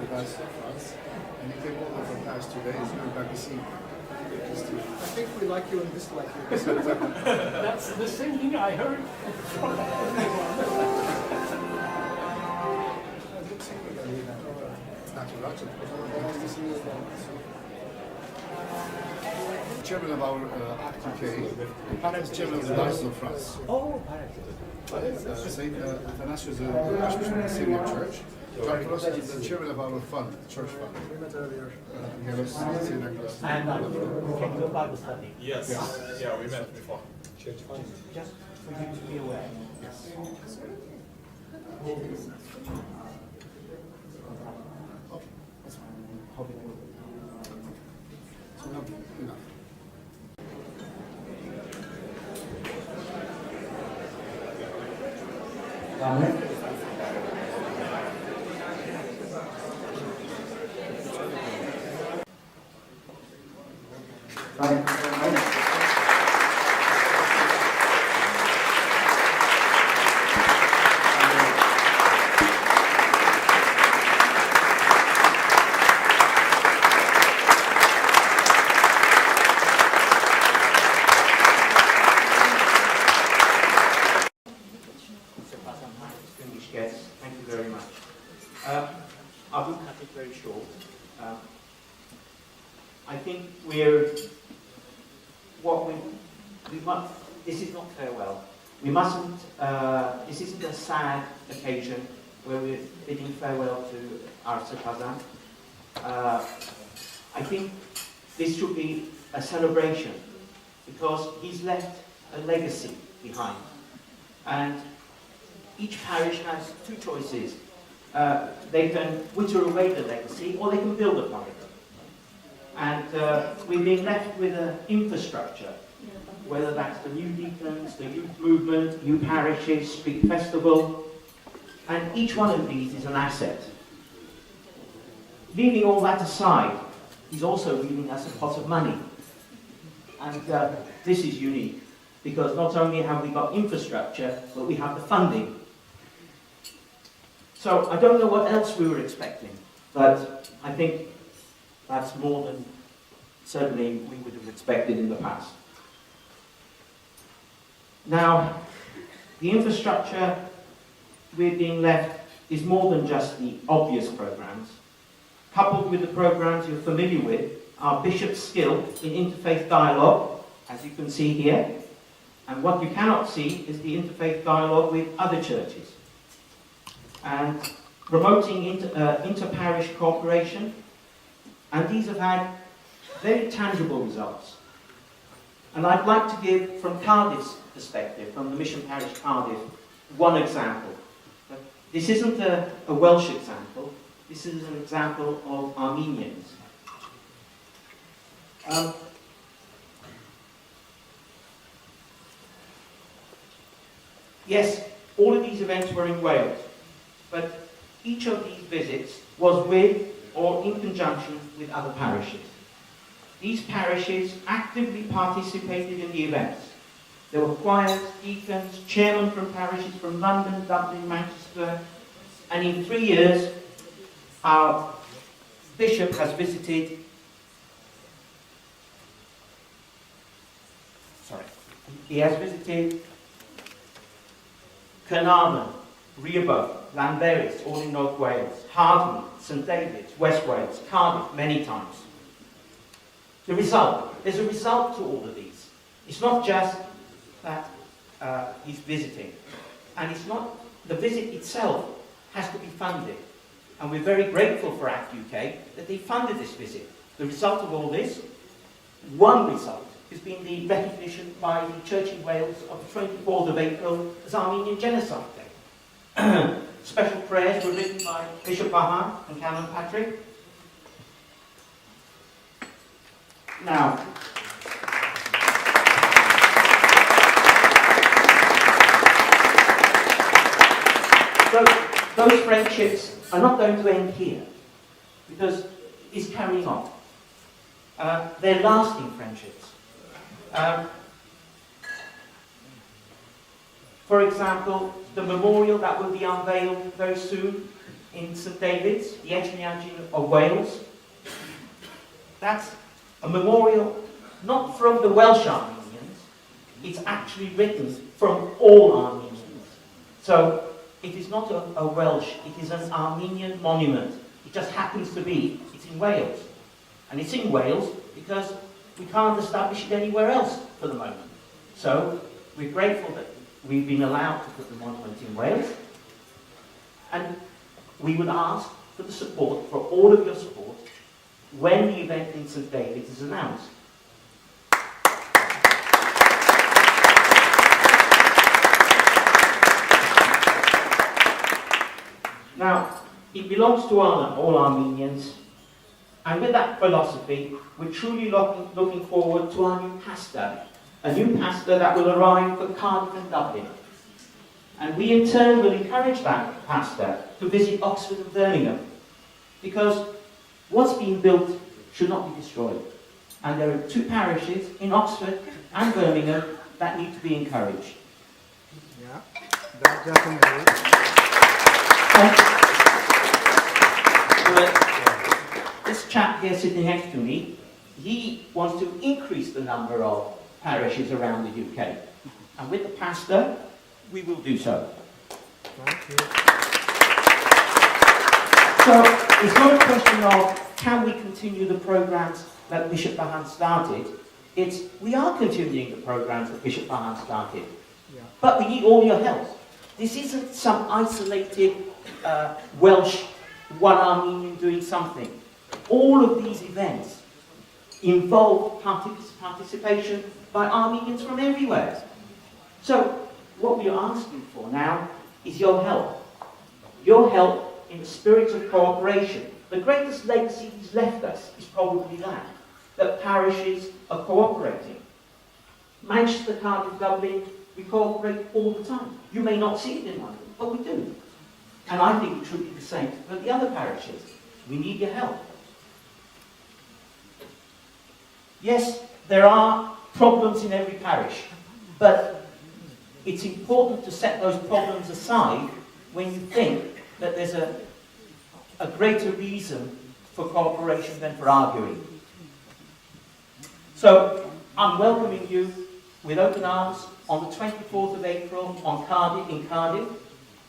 Diocese of France, and he came over for the past 2 days. We're back to see. I think we like you and dislike you. That's the same thing I heard from everyone. Nice to see you again. Chairman of our Act UK, is chairman of the Diocese of France. Oh, Saint Hovhanessian is the Archbishop of the Syrian Church. John Cross is the chairman of our fund, the church fund. We met earlier. and can you go Bible study? Yes. Yeah, we met before. Church fund. Just for you to be aware. Yes. Okay, that's fine. So now, enough. Amen. Distinguished guests, thank you very much. I will cut it very short. I think this is not farewell. We mustn't, this isn't a sad occasion where we're bidding farewell to our Sir Vahan. I think this should be a celebration because he's left a legacy behind. And each parish has two choices. They can witter away the legacy or they can build upon it. And we're being left with an infrastructure, whether that's the new deacons, the youth movement, new parishes, street festival, and each one of these is an asset. Leaving all that aside, he's also leaving us a pot of money. And this is unique, because not only have we got infrastructure, but we have the funding. So I don't know what else we were expecting, but I think that's more than certainly we would have expected in the past. Now, the infrastructure we're being left is more than just the obvious programs. Coupled with the programs you're familiar with, our bishop's skill in interfaith dialogue, as you can see here, and what you cannot see is the interfaith dialogue with other churches. And promoting inter-parish cooperation, and these have had very tangible results. And I'd like to give, from Cardiff's perspective, from the Mission Parish Cardiff, one example. This isn't a Welsh example, this is an example of Armenians. Yes, all of these events were in Wales, but each of these visits was with or in conjunction with other parishes. These parishes actively participated in the events. There were choirs, deacons, chairmen from parishes from London, Dublin, Manchester, and in 3 years, our bishop has visited Carnarvon, Rhebeth, Llanberis, all in North Wales, Hardman, St David's, West Wales, Cardiff, many times. The result, there's a result to all of these. It's not just that he's visiting, and it's not, the visit itself has to be funded. And we're very grateful for ACT UK that they funded this visit. The result of all this, one result, has been the recognition by the Church in Wales of the 24th of April as Armenian Genocide Day. Special prayers were written by Bishop Vahan and Canon Patrick. Now, those friendships are not going to end here, because it's carrying on. They're lasting friendships. For example, the memorial that will be unveiled very soon in St David's, the Etchmiadzin of Wales. That's a memorial not from the Welsh Armenians, it's actually written from all Armenians. So it is not a Welsh, it is an Armenian monument. It just happens to be, it's in Wales. And it's in Wales because we can't establish it anywhere else for the moment. So we're grateful that we've been allowed to put the monument in Wales. And we would ask for the support, for all of your support, when the event in St David's is announced. Now, it belongs to all Armenians, and with that philosophy, we're truly looking forward to our new pastor, a new pastor that will arrive for Cardiff and Dublin. And we in turn will encourage that pastor to visit Oxford and Birmingham, because what's being built should not be destroyed. And there are 2 parishes in Oxford and Birmingham that need to be encouraged. Yeah, that definitely. This chap here sitting next to me, he wants to increase the number of parishes around the UK. And with the pastor, we will do so. Thank you. So it's not a question of can we continue the programs that Bishop Vahan started. It's we are continuing the programs that Bishop Vahan started. Yeah. But we need all your help. This isn't some isolated Welsh, one Armenian doing something. All of these events involve participation by Armenians from everywhere. So what we are asking for now is your help. Your help in the spirit of cooperation. The greatest legacy he's left us is probably that parishes are cooperating. Manchester, Cardiff, Dublin, we cooperate all the time. You may not see it in London, but we do. And I think it should be the same for the other parishes. We need your help. Yes, there are problems in every parish, but it's important to set those problems aside when you think that there's a greater reason for cooperation than for arguing. So, I'm welcoming you with open arms on the 24th of April in Cardiff,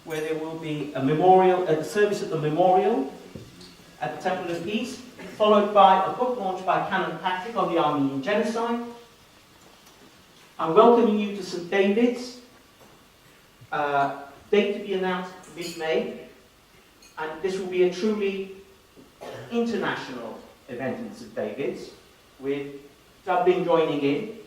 where there will be a memorial, a service at the memorial at the Temple of Peace, followed by a book launch by Canon Patrick on the Armenian Genocide. I'm welcoming you to St David's, date to be announced mid-May, and this will be a truly international event in St David's, with Dublin joining in.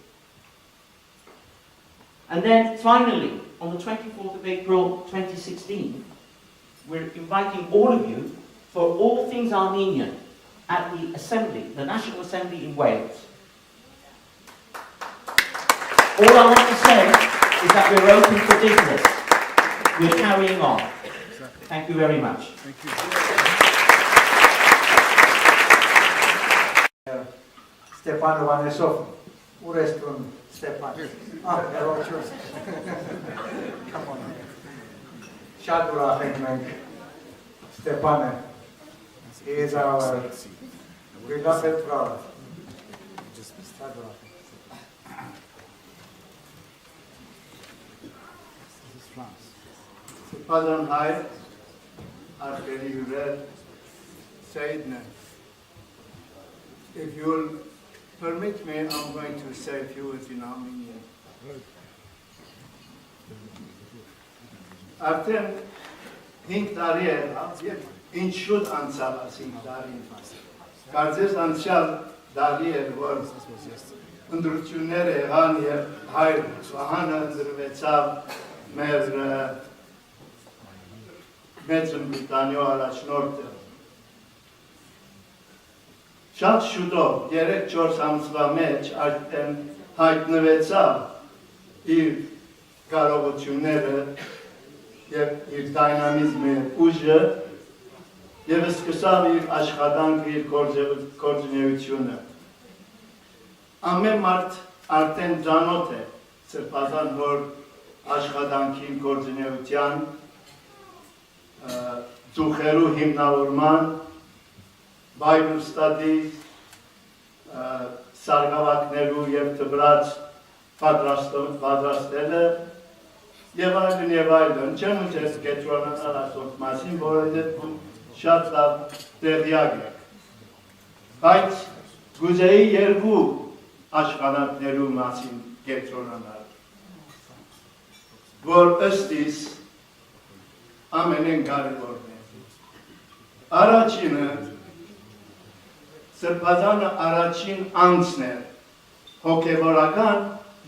And then finally, on the 24th of April 2016, we're inviting all of you for all things Armenian at the Assembly, the National Assembly in Wales. All I want to say is that we're open for business. We're carrying on. Thank you very much. Thank you. Stepan Hovhanessian, Urestun Stepan. Come on. Շատ ուրախ ենք մենք Ստեփանը. He is our beloved brother. Շատ ուրախ ենք. Father on high, Archbishop you read, Sayyidina, if you will permit me, I'm going to say a few words in Armenian. Արդեն 5 տարի է, ինչ շուտ անցավ այս 5 տարին։ Կարծես անցյալ տարի էր, որ ընտրություններ եղան եւ հայր Վահանը ընտրվեցավ մեր մեծ Բրիտանիա առաջնորդը։ Շատ շուտով 3-4 ամսվա մեջ արդեն հայտնվեցավ իր կարողությունները եւ իր դինամիզմը ուժը եւ սկսավ իր աշխատանքը, իր գործունեությունը։ Ամեն մարդ արդեն ծանոթ է սրբազան հոր աշխատանքի գործունեության ծուխերու հիմնավորման, Bible studies, սարգավակներու և տվրած պատրաստելը և այլն, չեմ ուզես կետրոնանալ ասոց մասին, որովհետև շատ լավ տեղյակ եք։ Բայց գուզեի երկու աշխատանքներու մասին կետրոնանալ, որ ըստիս ամենեն կարևորն է։ Առաջինը Սրբազանը առաջին անձն է, հոգևորական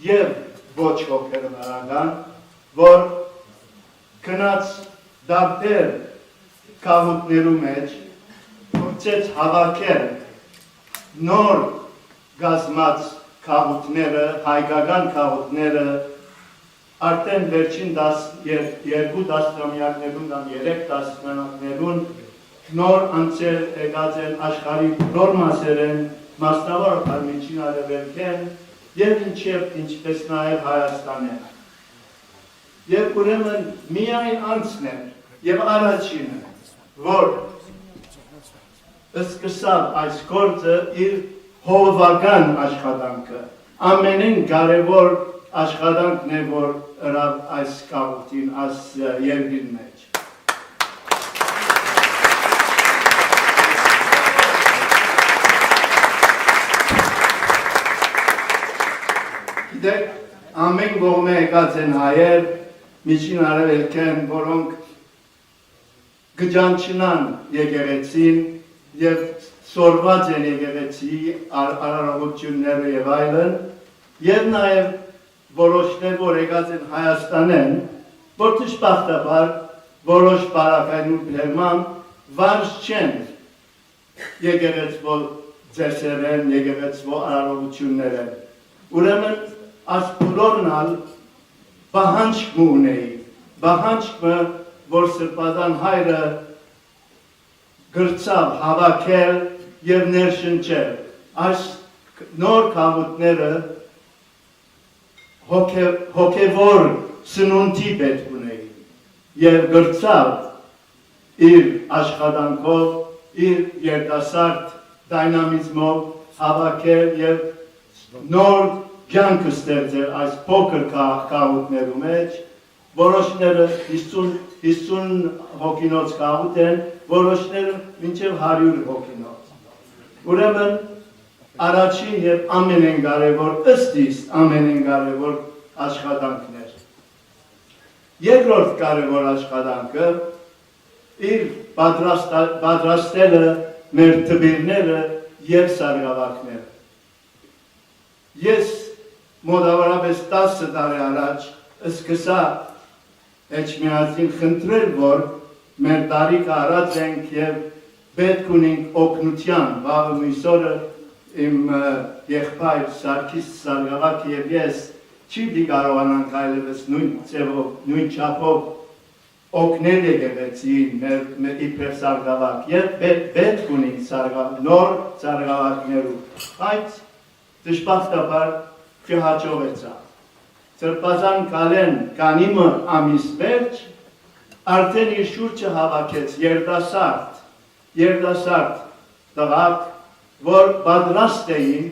և ոչ հոգևորական, որ կնած դարբեր կահուտներու մեջ փորձեց հավաքել նոր գազմած կահուտները, հայկական կահուտները, արդեն վերջին 2 տասնամյակներուն կամ 3 տասնամյակներուն նոր անցել եկած են աշխարհի բոլոր մասերեն, մասնավոր Միջին Արևելքեն և ինչպես նաև Հայաստանեն։ Եվ ուրեմն միայն անձն է և առաջինը, որ սկսավ այս գործը իր հովվական աշխատանքը, ամենեն կարևոր աշխատանքն է, որ ըրավ այս կահուտին, այս երկրին մեջ։ Գիտեք, ամեն կողմը եկած են հայեր, Միջին Արևելքեն, որոնք գճանչնան եկեղեցին և սորված են եկեղեցի արարողությունները և այլն, և նաև որոշներ, որ եկած են Հայաստանեն, որ դժբախտաբար որոշ բարակայնու բերման վարժ չեն եկեղեցվո ծեսերեն, եկեղեցվո արարողություններեն։ Ուրեմն այս բոլորնալ բահանջք ունեի, բահանջքը, որ Սրբազան հայրը գրծավ հավաքել և ներշնչել, այս նոր կահուտները հոգևոր սնունդի պետք ունեի և գրծավ իր աշխատանքով, իր երիտասարդ դայնամիզմով հավաքել և նոր կյանք ստեղծել այս փոքր կահուտներու մեջ, որոշները 50 հոգինոց կահուտ են, որոշները մինչև 100 հոգինոց։ Ուրեմն առաջին և ամենեն կարևոր ըստիս ամենեն կարևոր աշխատանքներ։ Երկրորդ կարևոր աշխատանքը իր պատրաստելը մեր տբիրները և սարգավակները։ Ես մոտավորապես 10 տարի առաջ սկսա Էջմիածին խնդրել, որ մեր տարիքը արած ենք և պետք ունենք օգնության, վաղը մույսորը իմ եղբայր Սարգիս Սարգավակը և ես չի կարողանանք այլևս նույն ձևով, նույն չափով օգնել եկեղեցին իբրև Սարգավակ և պետք ունենք նոր Սարգավակներու, բայց դժբախտաբար չհաջողեցավ։ Սրբազան կալեն կանիմը ամիս վերջ, արդեն իր շուրջը հավաքեց երդասարդ տղակ, որ պատրաստ էին,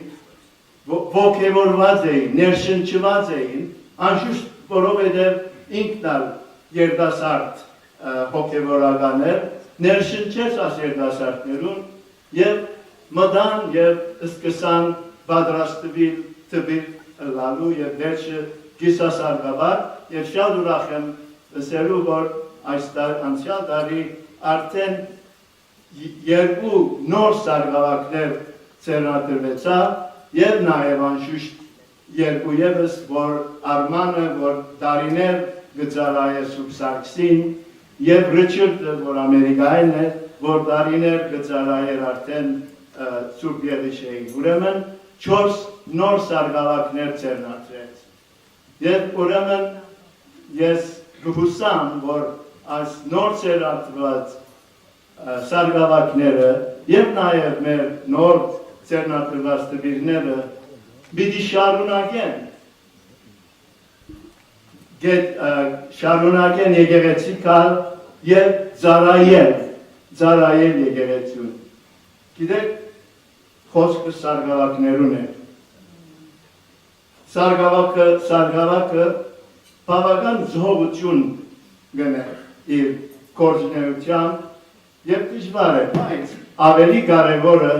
ոգևորված էին, ներշնչված էին, անշուշտ որովհետև ինքնալ երդասարդ հոգևորական էր, ներշնչեց այս երդասարդներուն և մտան և սկսան պատրաստվել տբիր լալու և վերջը գիսասարգավակ և շատ ուրախ եմ լսելու, որ անցյալ տարի արդեն 2 նոր սարգավակներ ծերնադրվեցավ և նաև անշուշտ 2 ևս, որ Արմանը, որ դարիներ գծարայ է Սուրբ Սարգսին և Ռիչարդը, որ Ամերիկային է, որ դարիներ գծարայ էր արդեն Սուրբ Եղիշեին։ Ուրեմն 4 նոր սարգավակներ ծերնադրեց։ Եվ ուրեմն ես գհուսամ, որ այս նոր ծերնադրված սարգավակները և նաև մեր նոր ծերնադրված տբիրները պիտի շարունակեն եկեղեցի կալ եւ ծառայել եկեղեցուն։ Գիտեք, խոսքը սարգսակներուն է։ Սարգսակը բավական զոհություն գնե իր գործունեությամբ եւ դժվար է, բայց ավելի կարևորը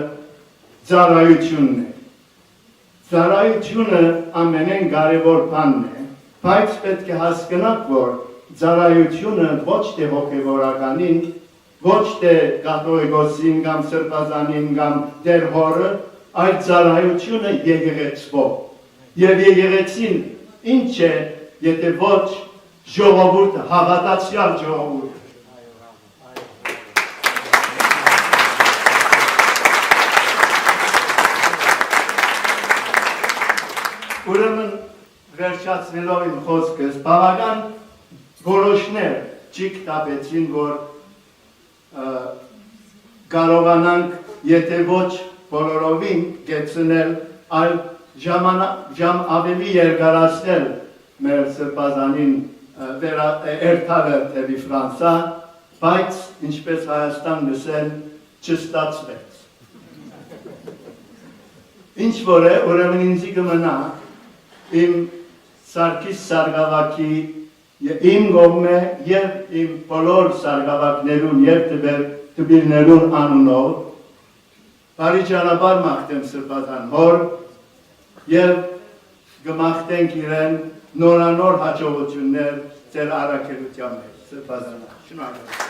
ծառայությունն է։ Ծառայությունը ամենեն կարևոր բանն է, բայց պետք է հասկանաք, որ ծառայությունը ոչ թե հոգևորականին, ոչ թե կաթողիկոսին կամ սրբազանին կամ դեր հորը, այլ ծառայությունը եկեղեցվո։ Եվ եկեղեցին ինչ է, եթե ոչ ժողովուրդ, հավատացյալ ժողովուրդ։ Ուրեմն վերջացնելով իմ խոսքս, բավական որոշներ չկտապեցին, որ կարողանանք, եթե ոչ բոլորովին կեցնել, այլ ժամ ավելի երկարացնել մեր սրբազանին երթալը դեպի Ֆրանսա, բայց ինչպես Հայաստան լսեն չստացվեց։ Ինչ որ է, ուրեմն ինձի կմնա իմ Սարգիս Սարգսակի իմ գոմե եւ իմ բոլոր սարգսակներուն եւ տբիրներուն անունով բարիճանաբար մաղթեմ սրբազան հոր եւ գմաղթենք իրեն նորանոր հաջողություններ ձեր առաքելության մեջ սրբազան։ Շնորհակալ։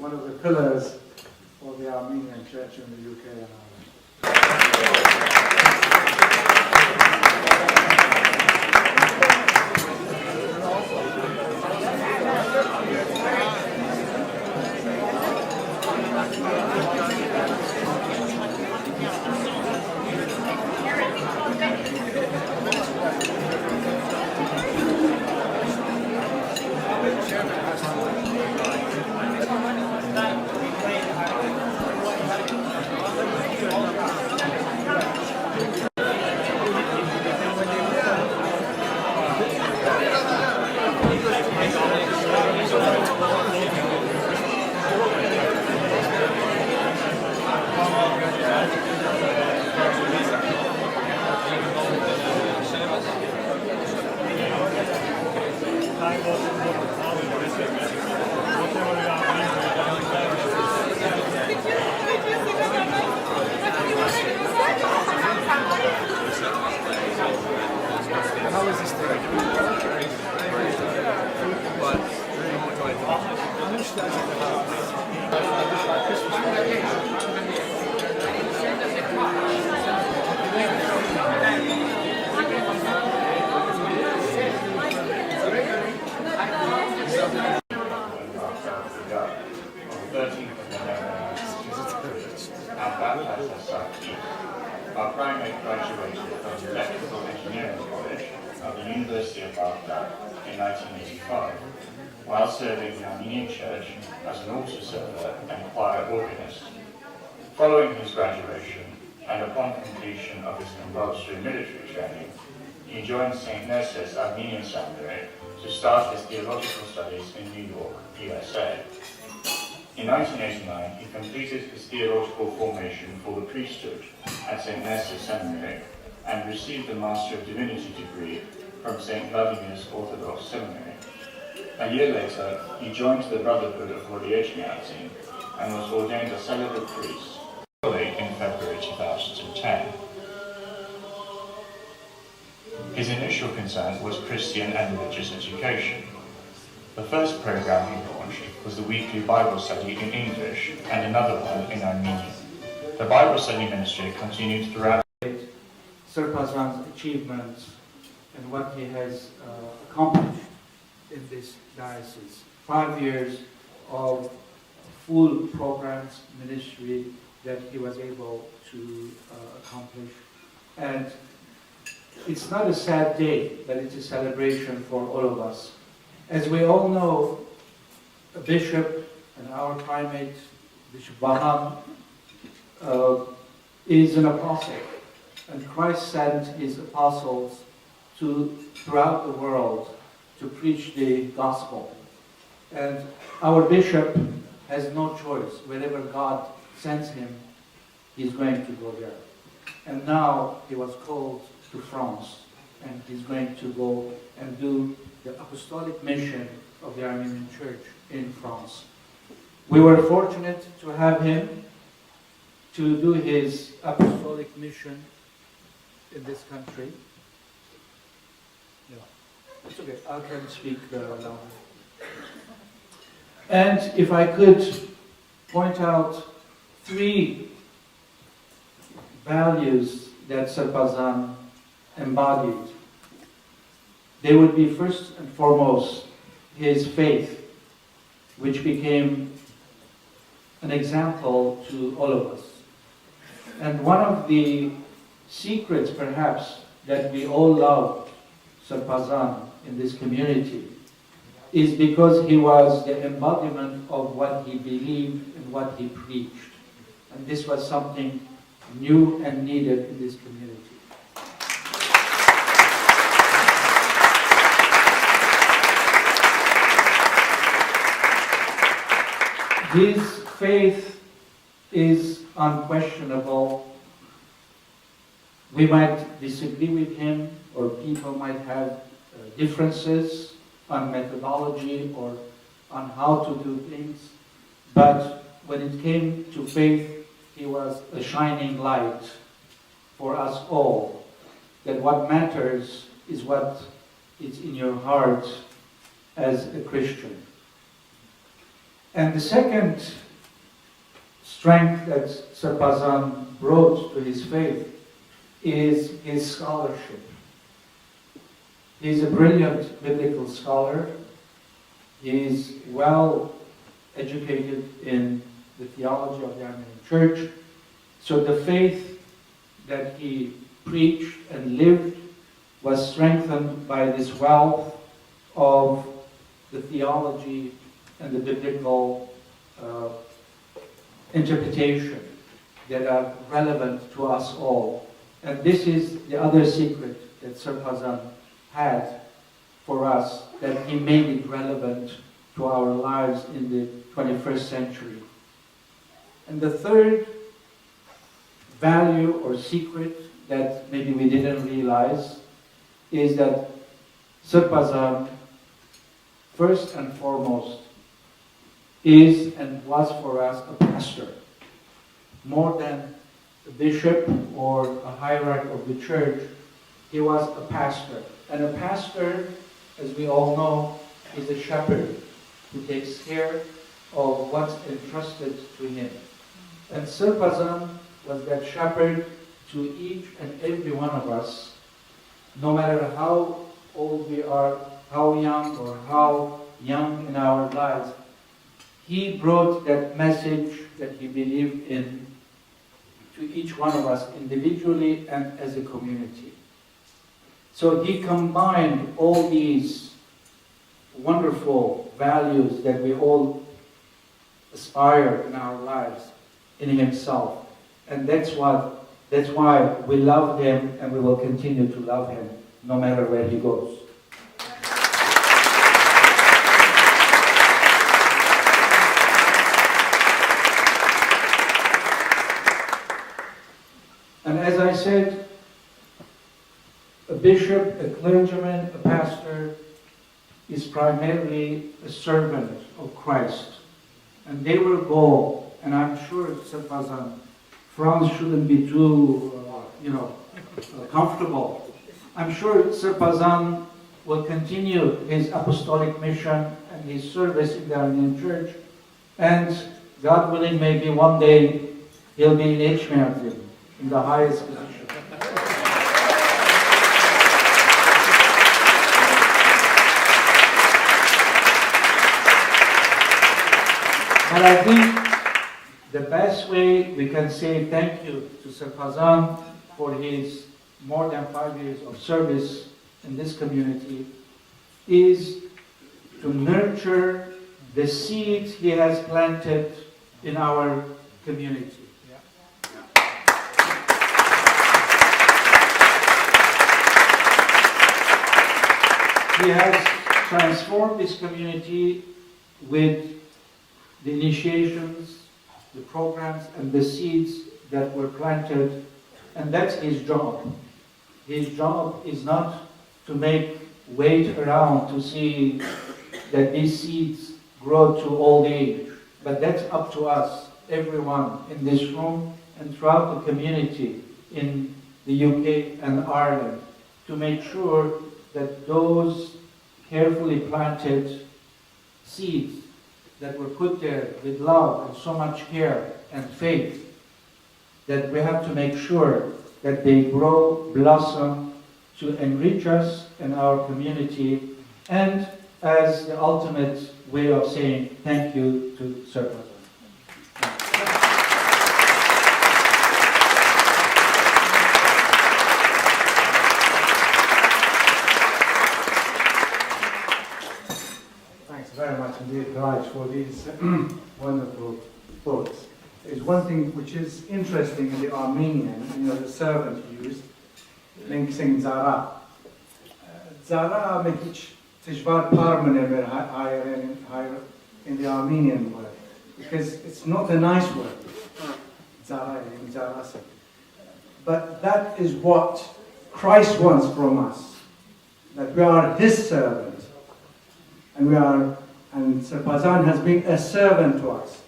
One of the pillars of the Armenian Church in the UK and Ireland. Our primate graduated from the Electrical Engineering College of the University of Baghdad in 1985, while serving the Armenian Church as an altar server and choir organist. Following his graduation, and upon completion of his compulsory military training, he joined St. Nerses Armenian Seminary to start his theological studies in New York, USA. In 1989, he completed his theological formation for the priesthood at St. Nerses Seminary and received a Master of Divinity degree from St. Vladimir's Orthodox Seminary. A year later, he joined the Brotherhood of Hovhanessian and was ordained a celibate priest in February 2010. His initial concern was Christian and religious education. The first program he launched was the weekly Bible study in English and another one in Armenian. The Bible study ministry continued throughout Sirpazran's achievements and what he has accomplished in this diocese. 5 years of full programs, ministry that he was able to accomplish. And it's not a sad day, but it's a celebration for all of us. As we all know, a bishop and our primate, Bishop Vahan, is an apostle. And Christ sent his apostles throughout the world to preach the gospel. And our bishop has no choice. Wherever God sends him, he's going to go there. And now he was called to France, and he's going to go and do the apostolic mission of the Armenian Church in France. We were fortunate to have him to do his apostolic mission in this country. Yeah. It's okay, I can speak now. And if I could point out 3 values that Sarpazan embodied, they would be first and foremost his faith, which became an example to all of us. And one of the secrets, perhaps, that we all love Sarpazan in this community is because he was the embodiment of what he believed and what he preached. And this was something new and needed in this community. His faith is unquestionable. We might disagree with him, or people might have differences on methodology or on how to do things, but when it came to faith, he was a shining light for us all. That what matters is what is in your heart as a Christian. And the second strength that Sarpazan brought to his faith is his scholarship. He's a brilliant biblical scholar. He's well educated in the theology of the Armenian Church. So the faith that he preached and lived was strengthened by this wealth of the theology and the biblical interpretation that are relevant to us all. And this is the other secret that Sarpazan had for us, that he made it relevant to our lives in the 21st century. And the third value or secret that maybe we didn't realize is that Sarpazan, first and foremost, is and was for us a pastor. More than a bishop or a hierarch of the church, he was a pastor. And a pastor, as we all know, is a shepherd who takes care of what's entrusted to him. And Sarpazan was that shepherd to each and every one of us, no matter how old we are, how young or how young in our lives. He brought that message that he believed in to each one of us individually and as a community. So he combined all these wonderful values that we all aspire in our lives in himself. And that's why we love him, and we will continue to love him no matter where he goes. And as I said, a bishop, a clergyman, a pastor is primarily a servant of Christ. And they will go, and I'm sure Sarpazan, France shouldn't be too, comfortable. I'm sure Sarpazan will continue his apostolic mission and his service in the Armenian Church, and God willing, maybe one day he'll be in Echmerdim, in the highest position. But I think the best way we can say thank you to Sarpazan for his more than 5 years of service in this community is to nurture the seeds he has planted in our community. He has transformed this community with the initiations, the programs, and the seeds that were planted, and that's his job. His job is not to wait around to see that these seeds grow to old age, but that's up to us, everyone in this room and throughout the community in the UK and Ireland, to make sure that those carefully planted seeds that were put there with love and so much care and faith, that we have to make sure that they grow, blossom, to enrich us and our community, and as the ultimate way of saying thank you to Sir Vahan. Thanks very much indeed, Raj, for these wonderful thoughts. There's one thing which is interesting in the Armenian, the servant used, մենք saying Zara. Zara me hiç tijvar parmene in the Armenian word, because it's not a nice word. Zara, but that is what Christ wants from us, that we are His servant, and Sir Vahan has been a servant to us.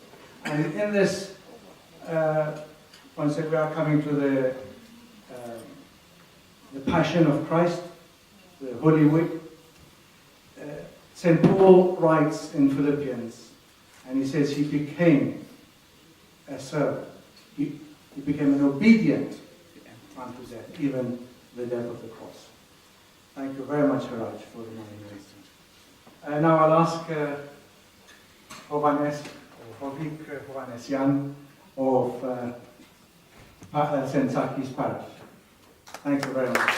And in this, once we are coming to the Passion of Christ, the Holy Week, St. Paul writes in Philippians, and he says he became a servant. He became an obedient unto death, even the death of the cross. Thank you very much, Haraj, for the morning wisdom. Now I'll ask Hovhanessian of St. Sakis Parish. Thank you very much.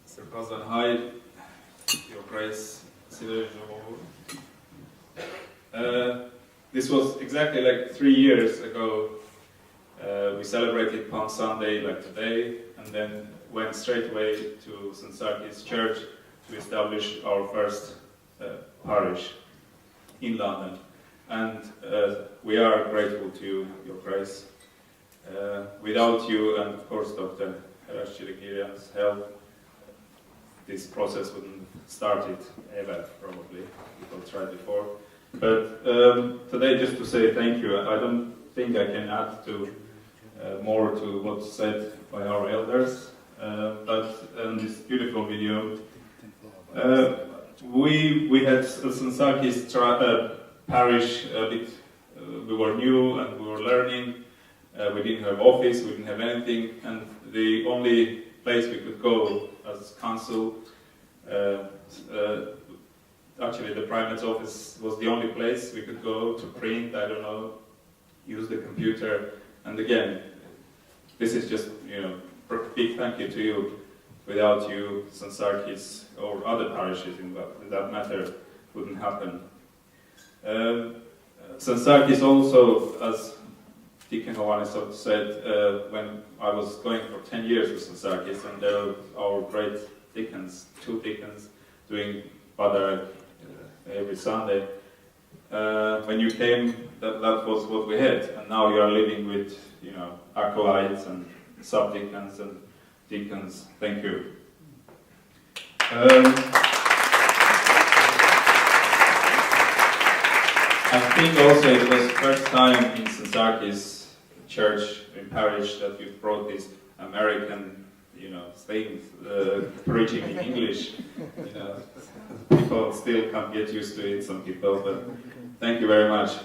Sir Vahan, hi, Your Grace, this was exactly like 3 years ago. We celebrated Palm Sunday like today, and then went straight away to St. Sakis Church to establish our first parish in London. And we are grateful to you, Your Grace. Without you and of course Dr. Herashchirigirian's help, this process wouldn't have started ever, probably. People tried before. But today, just to say thank you, I don't think I can add to more to what's said by our elders. But in this beautiful video, we had St. Sakis parish a bit. We were new and we were learning. We didn't have office, we didn't have anything, and the only place we could go as council, actually the Primate's office was the only place we could go to print, I don't know, use the computer. And again, this is just, big thank you to you. Without you, St. Sakis or other parishes in that matter wouldn't happen. St. Sakis also, as Deacon Hovhanessian said, when I was going for 10 years with St. Sakis, and there were our great deacons, 2 deacons, doing Badar every Sunday. When you came, that was what we had, and now you are living with, acolytes and sub-deacons and deacons. Thank you. I think also it was the first time in St. Sakis church in parish that you brought this American, thing, preaching in English. People still can't get used to it, some people, but thank you very much.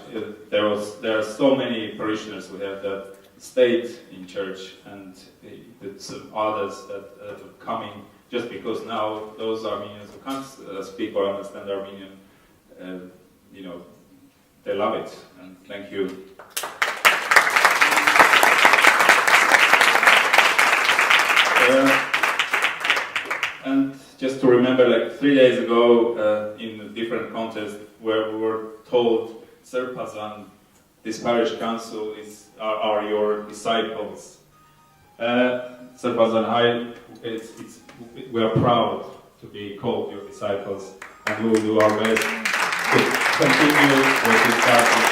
There are so many parishioners we have that stayed in church, and some others that are coming just because now those Armenians who can't speak or understand Armenian, they love it, and thank you. And just to remember, like 3 days ago, in a different contest, where we were told, Sir Vahan, this parish council are your disciples. Sir Vahan, we are proud to be called your disciples, and we will do our best to continue what we started.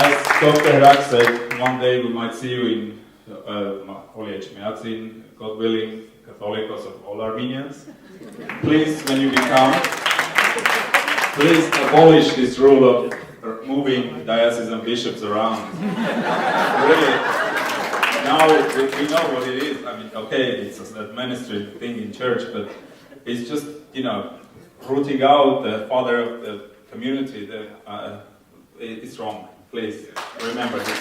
As Dr. Herak said, one day we might see you in Holy Echmiadzin, God willing, Catholicos of all Armenians. Please, when you become, please abolish this rule of moving diocesan bishops around. Really, now we know what it is. I mean, okay, it's an administrative thing in church, but it's just, rooting out the father of the community. It's wrong. Please remember this.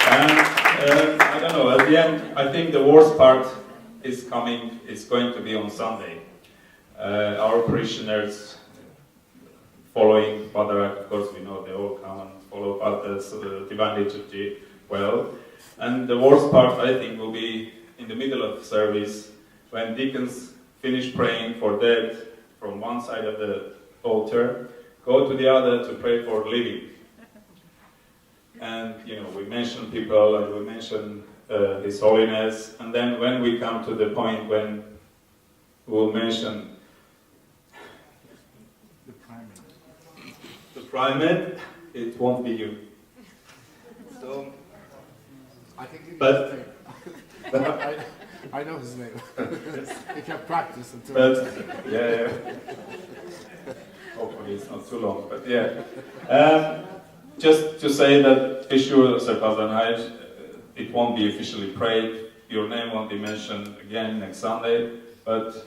And I don't know, at the end, I think the worst part is coming, it's going to be on Sunday. Our parishioners following Father, of course we know they all come and follow Father's divine liturgy well. And the worst part, I think, will be in the middle of the service when deacons finish praying for dead from one side of the altar, go to the other to pray for living. And, we mention people and we mention His Holiness, and then when we come to the point when we'll mention the Primate, it won't be you. So, I think but I know his name. He can practice until. But yeah. Hopefully it's not too long. But yeah, just to say that, be sure, Sir Vahan, it won't be officially prayed. Your name won't be mentioned again next Sunday. But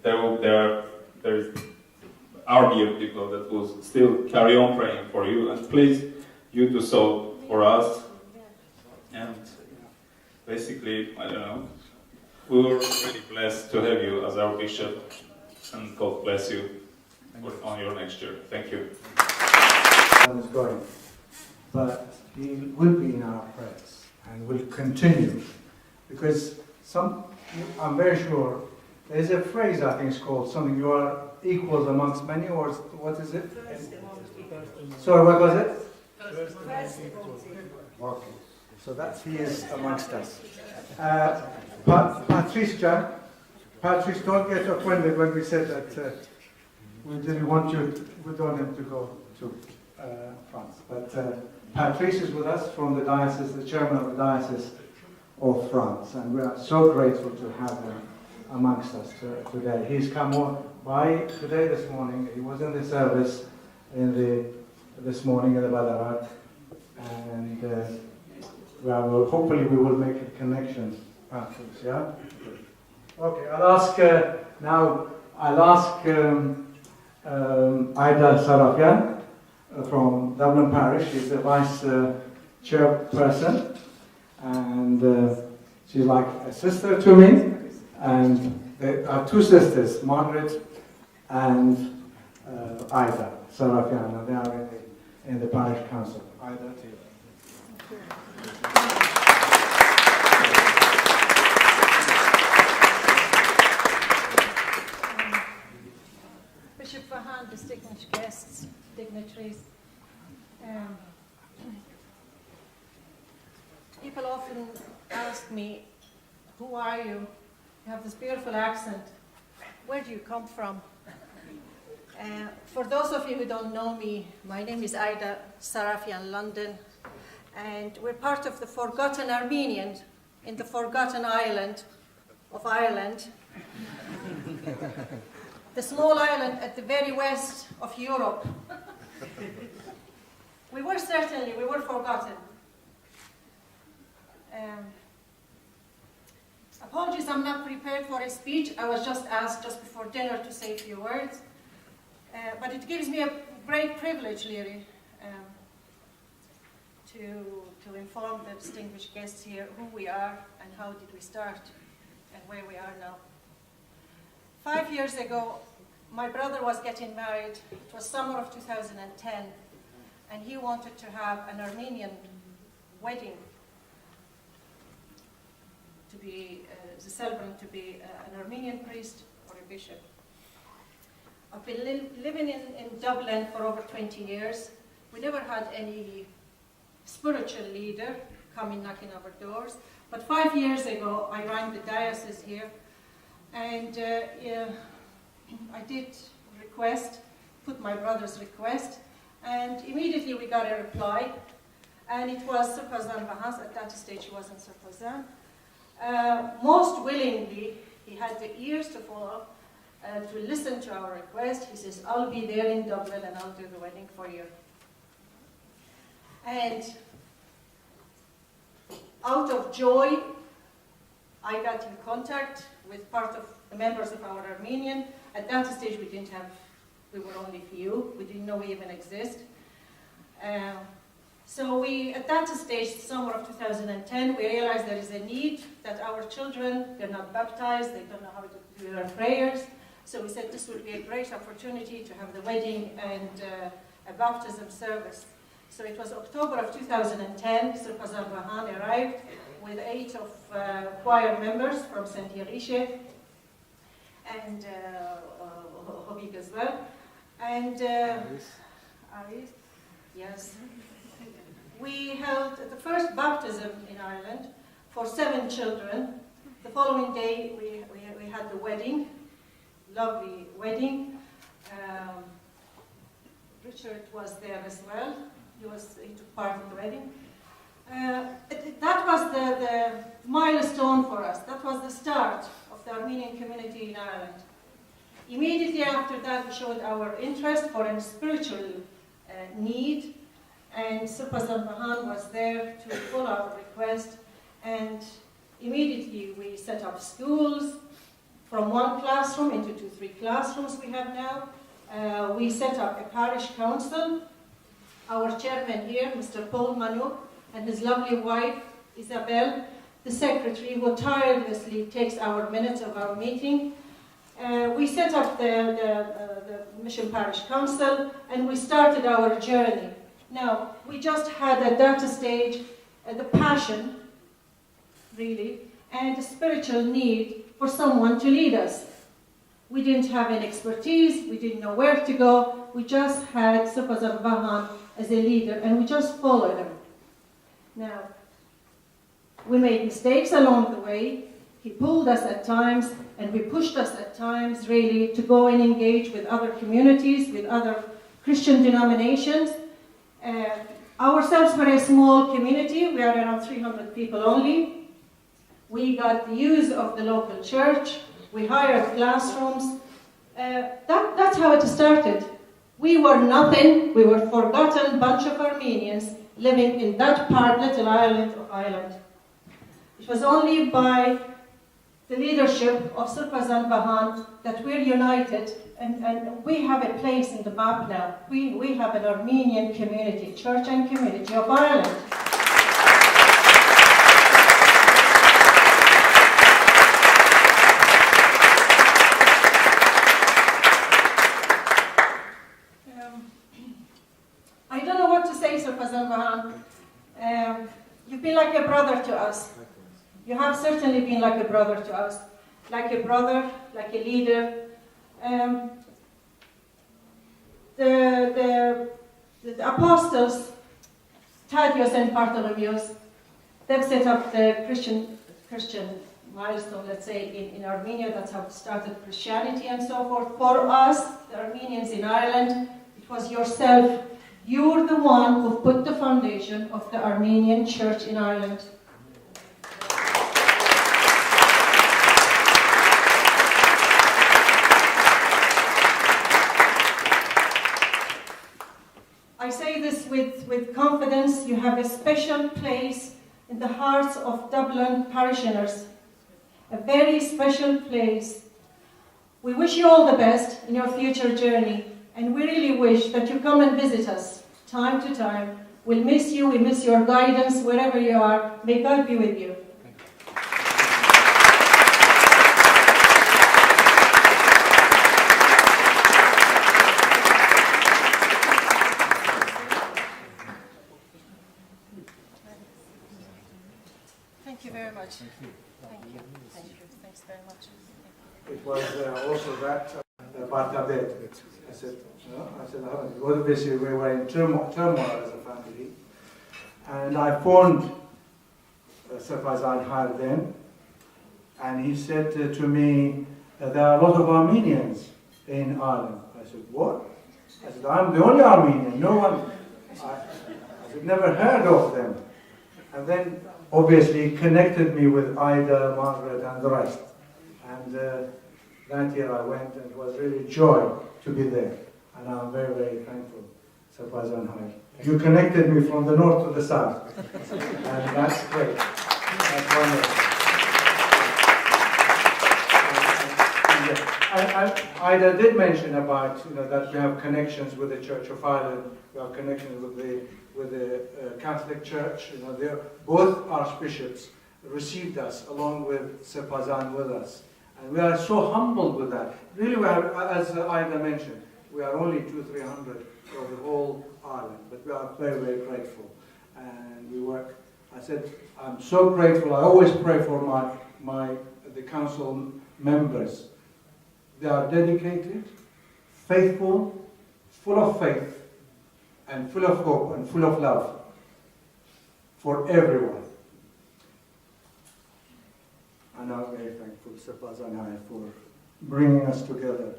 there is an army of people that will still carry on praying for you, and please, you do so for us. And basically, I don't know, we were really blessed to have you as our bishop, and God bless you on your next year. Thank you. Is going, but he will be in our prayers and will continue, because I'm very sure there's a phrase, I think it's called something, you are equals amongst many, or what is it? Sorry, what was it? Okay, so that's he is amongst us. Patrice, don't get offended when we said that we didn't want him to go to France. But Patrice is with us from the diocese, the chairman of the Diocese of France, and we are so grateful to have him amongst us today. He's come by today this morning. He was in the service this morning in the Badarat, and hopefully we will make a connection, Patrice. Yeah. Okay. I'll ask Aida Sarafyan from Dublin Parish. She's the vice chairperson, and she's like a sister to me. And there are two sisters, Margaret and Aida Sarafyan, and they are in the parish council. Aida, to you. Bishop Vahan, distinguished guests, dignitaries. People often ask me, who are you? You have this beautiful accent. Where do you come from? For those of you who don't know me, my name is Aida Sarafyan, London, and we're part of the forgotten Armenians in the forgotten island of Ireland. The small island at the very west of Europe. We were forgotten. Apologies, I'm not prepared for a speech. I was just asked just before dinner to say a few words. But it gives me a great privilege, really, to inform the distinguished guests here who we are and how did we start and where we are now. 5 years ago, my brother was getting married. It was summer of 2010, and he wanted to have an Armenian wedding to be, the celebrant to be an Armenian priest or a bishop. I've been living in Dublin for over 20 years. We never had any spiritual leader coming knocking our doors. But 5 years ago, I rang the diocese here, and I did request, put my brother's request, and immediately we got a reply. And it was Sir Vahan. At that stage, he wasn't Sir Vahan. Most willingly, he had the ears to follow, to listen to our request. He says, I'll be there in Dublin and I'll do the wedding for you. And out of joy, I got in contact with part of the members of our Armenian. At that stage, we were only few. We didn't know we even exist. So at that stage, summer of 2010, we realized there is a need that our children, they're not baptized, they don't know how to do their prayers. So we said this would be a great opportunity to have the wedding and a baptism service. So it was October of 2010, Sir Vahan arrived with 8 of choir members from St. Yerishe and Hovik as well. And Aris, yes. We held the first baptism in Ireland for 7 children. The following day, we had the wedding, lovely wedding. Richard was there as well. He took part in the wedding. That was the milestone for us. That was the start of the Armenian community in Ireland. Immediately after that, we showed our interest for a spiritual need, and Sir Vahan was there to follow our request, and immediately we set up schools from 1 classroom into 2-3 classrooms we have now. We set up a parish council. Our chairman here, Mr. Paul Manu, and his lovely wife, Isabel, the secretary, who tirelessly takes our minutes of our meeting. We set up the Mission Parish Council, and we started our journey. Now, we just had at that stage the passion, really, and the spiritual need for someone to lead us. We didn't have any expertise, we didn't know where to go, we just had Sir Vahan as a leader, and we just followed him. Now, we made mistakes along the way. He pulled us at times, and we pushed us at times, really, to go and engage with other communities, with other Christian denominations. Ourselves, we're a small community. We are around 300 people only. We got the use of the local church. We hired classrooms. That's how it started. We were nothing. We were a forgotten bunch of Armenians living in that little island of Ireland. It was only by the leadership of Sir Vahan that we're united, and we have a place in the map now. We have an Armenian community, church and community of Ireland. I don't know what to say, Sir Vahan. You've been like a brother to us. You have certainly been like a brother to us, like a brother, like a leader. The apostles, Thaddeus and Bartholomeus, they've set up the Christian milestone, let's say, in Armenia. That's how it started Christianity and so forth. For us, the Armenians in Ireland, it was yourself. You're the one who put the foundation of the Armenian church in Ireland. I say this with confidence. You have a special place in the hearts of Dublin parishioners. A very special place. We wish you all the best in your future journey, and we really wish that you come and visit us time to time. We'll miss you, we miss your guidance wherever you are. May God be with you. Thank you very much. much. Thank you. Thank you. Thanks very much. It was also that about Abed. I said, no, well, obviously we were in turmoil as a family. And I phoned Sir Vahan Hayr then, and he said to me, there are a lot of Armenians in Ireland. I said, what? I said, I'm the only Armenian, no one. I said, never heard of them. And then obviously he connected me with Ida, Margaret, and the rest. And that year I went, and it was really a joy to be there. And I'm very, very thankful, Sir Vahan Hayr. You connected me from the north to the south. And that's great. That's wonderful. Ida did mention about that we have connections with the Church of Ireland, we have connections with the Catholic Church. Both archbishops received us along with Sir Vahan with us, and we are so humbled with that. Really, we are, as Ida mentioned, we are only 200-300 of the whole Ireland, but we are very, very grateful, and we work. I said I'm so grateful. I always pray for the council members. They are dedicated, faithful, full of faith, and full of hope, and full of love for everyone. And I'm very thankful, Sir Vahan Hayr, for bringing us together.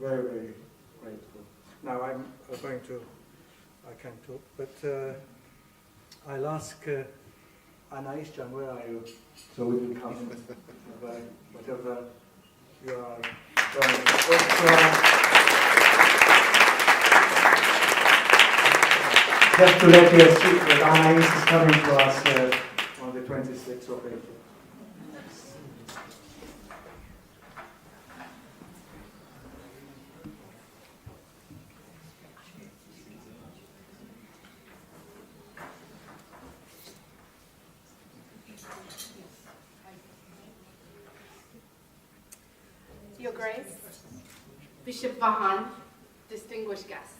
Very, very grateful. Now I'm going to, I can't talk, but I'll ask Hovhanessian, where are you? So we will come whatever you are going. Just to let you see that Hovhanessian is coming to us on the 26th of April. Your Grace, Bishop Vahan, distinguished guests.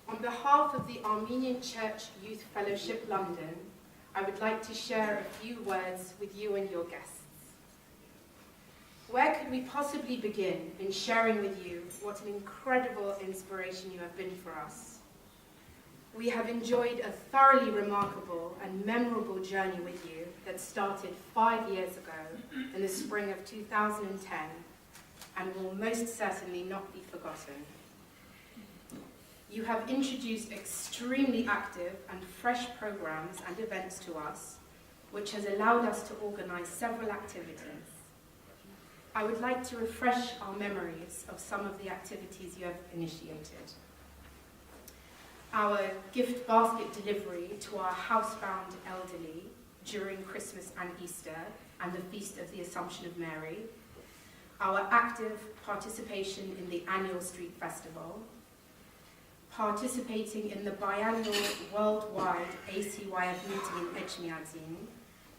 On behalf of the Armenian Church Youth Fellowship London, I would like to share a few words with you and your guests. Where could we possibly begin in sharing with you what an incredible inspiration you have been for us? We have enjoyed a thoroughly remarkable and memorable journey with you that started 5 years ago in the spring of 2010 and will most certainly not be forgotten. You have introduced extremely active and fresh programs and events to us, which has allowed us to organize several activities. I would like to refresh our memories of some of the activities you have initiated. Our gift basket delivery to our housebound elderly during Christmas and Easter and the Feast of the Assumption of Mary, our active participation in the annual street festival, participating in the biannual worldwide ACYF meeting in Echmiadzin,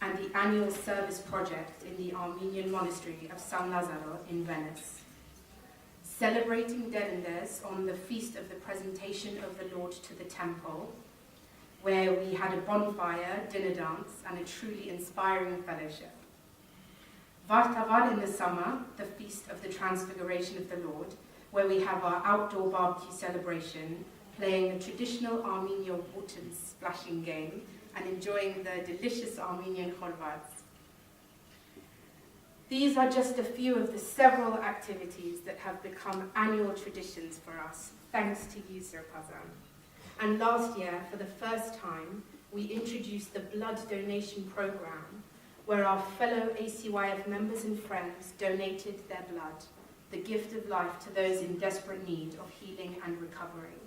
and the annual service project in the Armenian monastery of San Lazzaro in Venice. Celebrating Derendes on the Feast of the Presentation of the Lord to the Temple, where we had a bonfire, dinner dance, and a truly inspiring fellowship. Vartavar in the summer, the Feast of the Transfiguration of the Lord, where we have our outdoor barbecue celebration, playing a traditional Armenian water splashing game, and enjoying the delicious Armenian kholvats. These are just a few of the several activities that have become annual traditions for us, thanks to you, Sir Vahan. And last year, for the first time, we introduced the blood donation program, where our fellow ACYF members and friends donated their blood, the gift of life to those in desperate need of healing and recovery.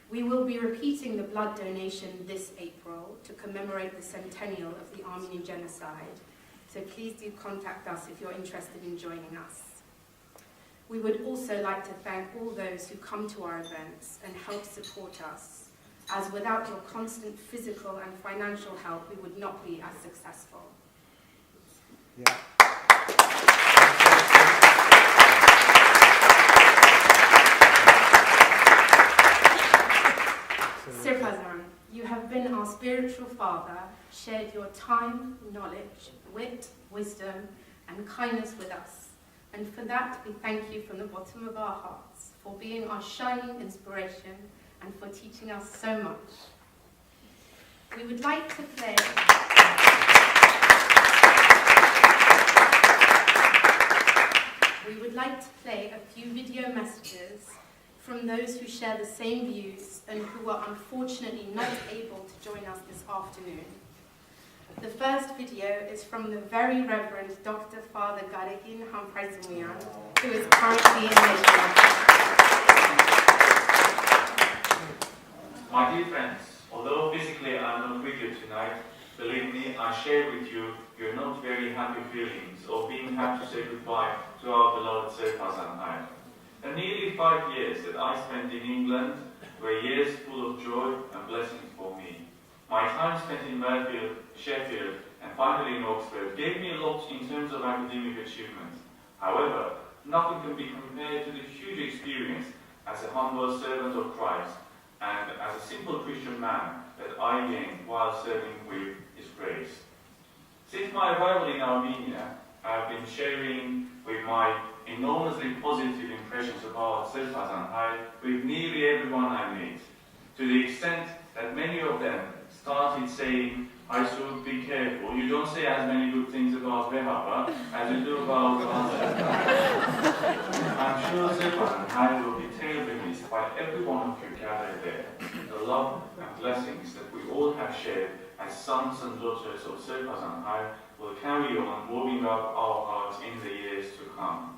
We will be repeating the blood donation this April to commemorate the centennial of the Armenian genocide, so please do contact us if you're interested in joining us. We would also like to thank all those who come to our events and help support us, as without your constant physical and financial help, we would not be as successful. Yeah. Sir Vahan, you have been our our spiritual father, shared your time, knowledge, wit, wisdom, and kindness with us. And for that, we thank you from the bottom of our hearts for being our shining inspiration and for teaching us so much. We would like to play a few video messages from those who share the same views and who were unfortunately not able to join us this afternoon. The first video is from the Very Reverend Dr. Father Garegin Hampraisumian, who is currently in Malaysia. My dear friends, although physically I'm not with you tonight, believe me, I share with you your not very happy feelings of being had to say goodbye to our beloved Sir Vahan. The nearly 5 years that I spent in England were years full of joy and blessings for me. My time spent in Merfield, Sheffield, and finally in Oxford gave me a lot in terms of academic achievements. However, nothing can be compared to the huge experience as a humble servant of Christ and as a simple Christian man that I gained while serving with His grace. Since my arrival in Armenia, I have been sharing with my enormously positive impressions of our Sir Vahan with nearly everyone I meet, to the extent that many of them started saying, I should be careful, you don't say as many good things about Vehava as you do about others. I'm sure Sir Vahan will be terribly missed by every one of you gathered there. The love and blessings that we all have shared as sons and daughters of Sir Vahan will carry on warming up our hearts in the years to come.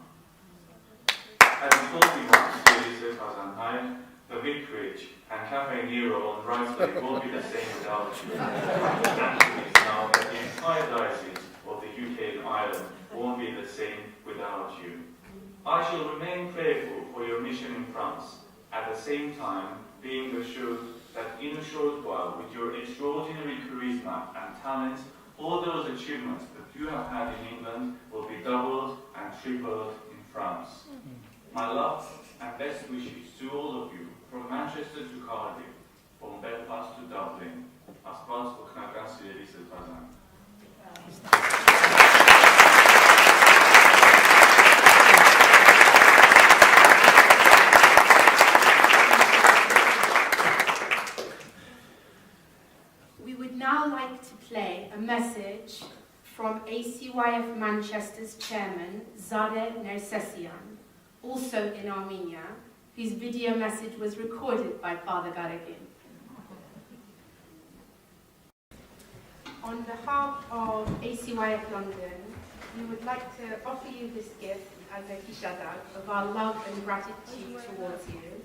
As he told me once, Sir Vahan, the Vicarage and Cafe Nero on Wrightsbury won't be the same without you. My intention is now that the entire diocese of the UK and Ireland won't be the same without you. I shall remain prayerful for your mission in France, at the same time being assured that in a short while, with your extraordinary charisma and talents, all those achievements that you have had in England will be doubled and tripled in France. My love and best wishes to all of you, from Manchester to Cardiff, from Belfast to Dublin, as part of Knakan Siri Sir Vahan. We would now like to play a message from ACYF Manchester's chairman, Zadeh Nersessian, also in Armenia, whose video message was recorded by Father Garegin. On behalf of ACYF London, we would like to offer you this gift as a kishadat of our love and gratitude towards you.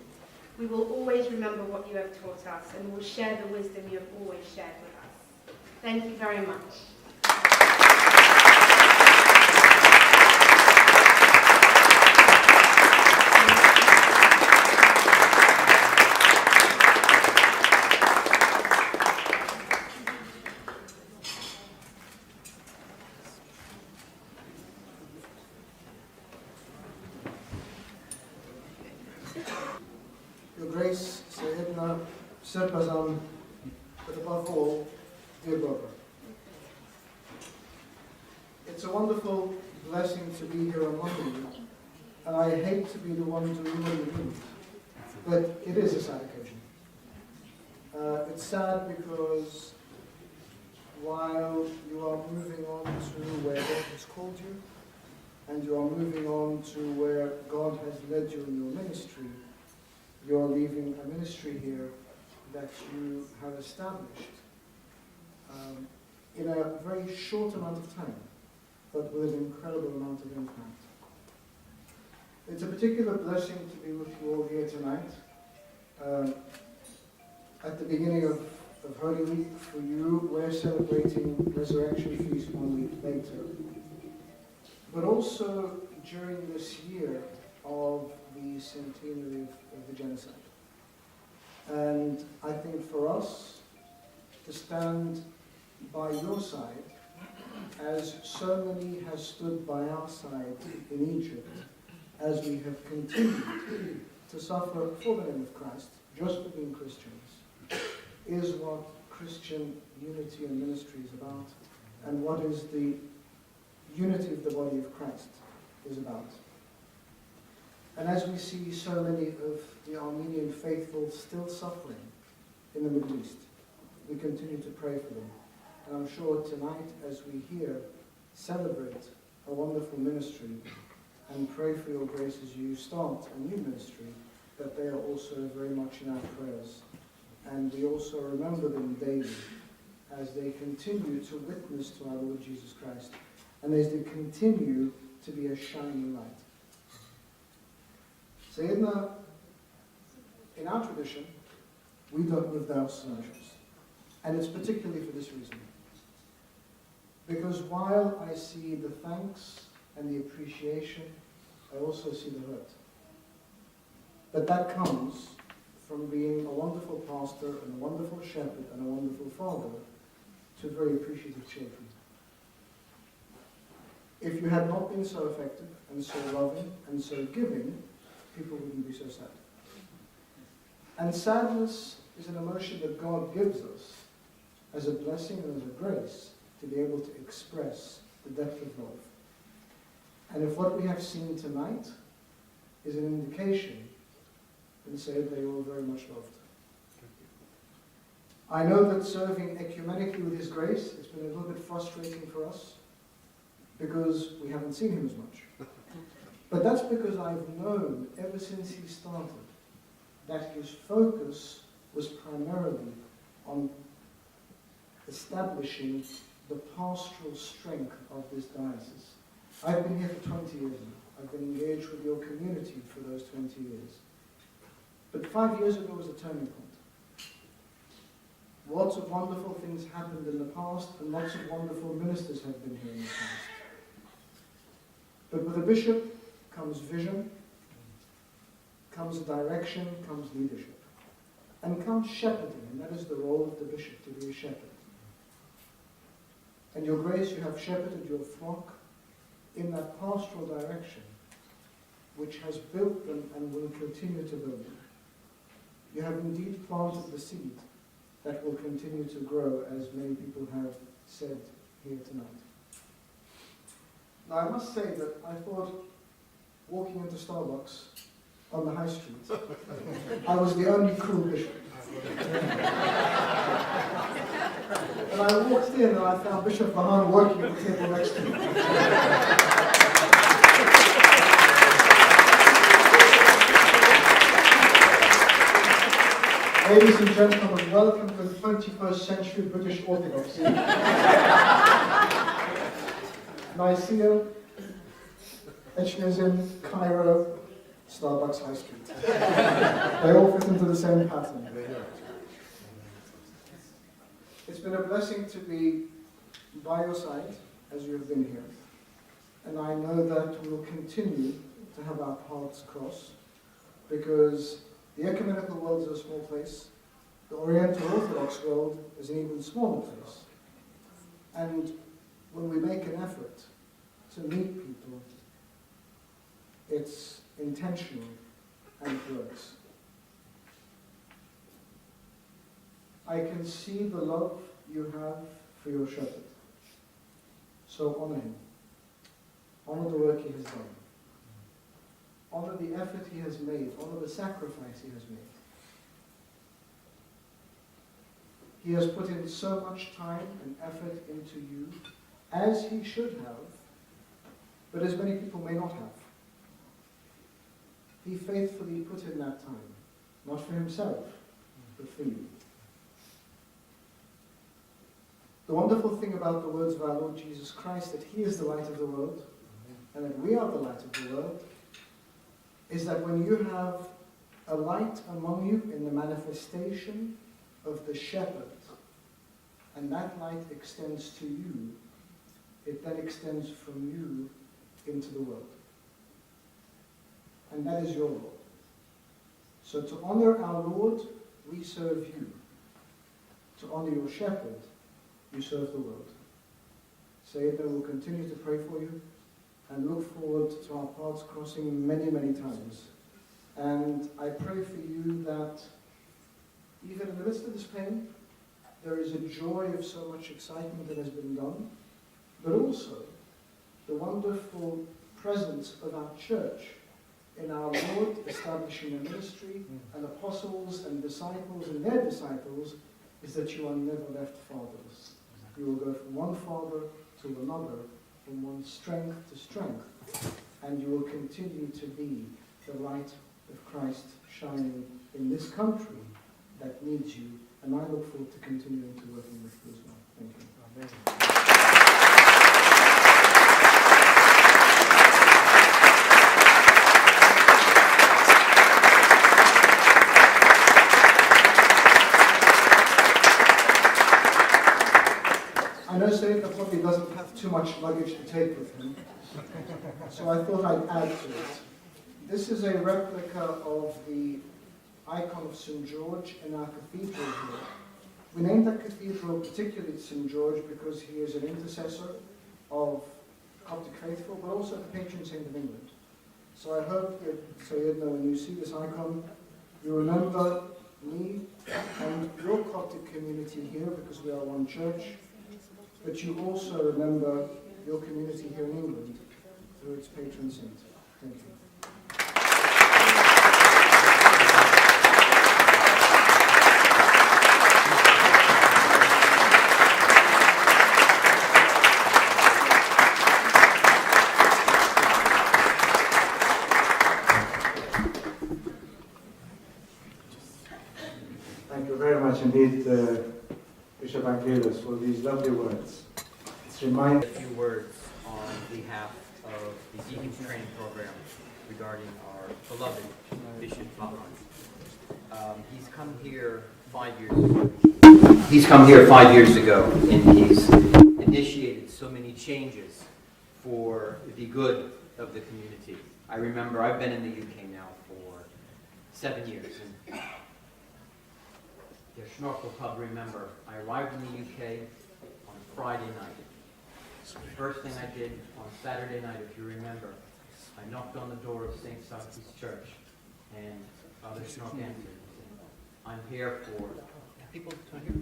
We will always remember what you have taught us and will share the wisdom you have always shared with us. Thank you very much. Your Grace, Sayyidina, Sir Vahan, but above all, dear brother. It's a wonderful blessing to be here among you, and I hate to be the one to ruin the mood, but it is a sad occasion. It's sad because while you are moving on to where God has called you, and you are moving on to where God has led you in your ministry, you're leaving a ministry here that you have established in a very short amount of time, but with an incredible amount of impact. It's a particular blessing to be with you all here tonight. At the beginning of Holy Week for you, we're celebrating Resurrection Feast 1 week later. But also during this year of the centenary of the genocide. And I think for us to stand by your side, as so many have stood by our side in Egypt, as we have continued to suffer for the name of Christ, just for being Christians, is what Christian unity and ministry is about, and what is the unity of the body of Christ is about. And as we see so many of the Armenian faithful still suffering in the Middle East, we continue to pray for them. And I'm sure tonight, as we here celebrate a wonderful ministry and pray for your grace as you start a new ministry, that they are also very much in our prayers. And we also remember them daily as they continue to witness to our Lord Jesus Christ, and as they continue to be a shining light. So in our tradition, we don't live the house essentials. And it's particularly for this reason. Because while I see the thanks and the appreciation, I also see the hurt. But that comes from being a wonderful pastor and a wonderful shepherd and a wonderful father to very appreciative children. If you had not been so effective and so loving and so giving, people wouldn't be so sad. And sadness is an emotion that God gives us as a blessing and as a grace to be able to express the depth of love. And if what we have seen tonight is an indication, then say they are very much loved. I know that serving ecumenically with His grace, it's been a little bit frustrating for us because we haven't seen Him as much. But that's because I've known ever since He started that His focus was primarily on establishing the pastoral strength of this diocese. I've been here for 20 years now. I've been engaged with your community for those 20 years. But 5 years ago was a turning point. Lots of wonderful things happened in the past, and lots of wonderful ministers have been here in the past. But with a bishop comes vision, comes direction, comes leadership, and comes shepherding, and that is the role of the bishop, to be a shepherd. And your grace, you have shepherded your flock in that pastoral direction, which has built them and will continue to build them. You have indeed planted the seed that will continue to grow, as many people have said here tonight. Now, I must say that I thought walking into Starbucks on the high street, I was the only cool bishop. And I walked in and I found Bishop Vahan working at the table next to me. Ladies and gentlemen, welcome to the 21st century British Orthodoxy. Nicaea, Echnezim, Cairo, Starbucks High Street. They all fit into the same pattern. It's been a blessing to be by your side as you have been here. And I know that we will continue to have our paths cross, because the ecumenical world is a small place. The Oriental Orthodox world is an even smaller place. And when we make an effort to meet people, it's intentional and it works. I can see the love you have for your shepherd. So honor him. Honor the work he has done. Honor the effort he has made. Honor the sacrifice he has made. He has put in so much time and effort into you, as he should have, but as many people may not have. He faithfully put in that time, not for himself, but for you. The wonderful thing about the words of our Lord Jesus Christ, that he is the light of the world, and that we are the light of the world, is that when you have a light among you in the manifestation of the shepherd, and that light extends to you, it then extends from you into the world. And that is your role. So to honor our Lord, we serve you. To honor your shepherd, you serve the world. Say it, and we'll continue to pray for you and look forward to our paths crossing many, many times. And I pray for you that even in the midst of this pain, there is a joy of so much excitement that has been done, but also the wonderful presence of our church in our Lord establishing a ministry and apostles and disciples and their disciples is that you are never left fatherless. You will go from one father to another, from one strength to strength, and you will continue to be the light of Christ shining in this country that needs you, and I look forward to continuing to working with you as well. Thank you. I know Sayyidina probably doesn't have too much luggage to take with him, so I thought I'd add to it. This is a replica of the icon of St. George in our cathedral here. We named that cathedral particularly St. George because he is an intercessor of Coptic faithful, but also the patron saint of England. So I hope that, Sayyidina, when you see this icon, you remember me and your Coptic community here because we are one church, but you also remember your community here in England through its patron saint. Thank you. Thank you very much indeed, Bishop Angelos, for these lovely words. It's A few words on behalf of the Deacons Training Program regarding our beloved Bishop Vahan. He's come here 5 years ago. And he's initiated so many changes for the good of the community. I remember I've been in the UK now for 7 years. And the Schnorkel Pub, remember, I arrived in the UK on Friday night. The first thing I did on Saturday night, if you remember, I knocked on the door of St. Sophy's Church, and Father Schnorkel answered and said, I'm here for... People don't hear?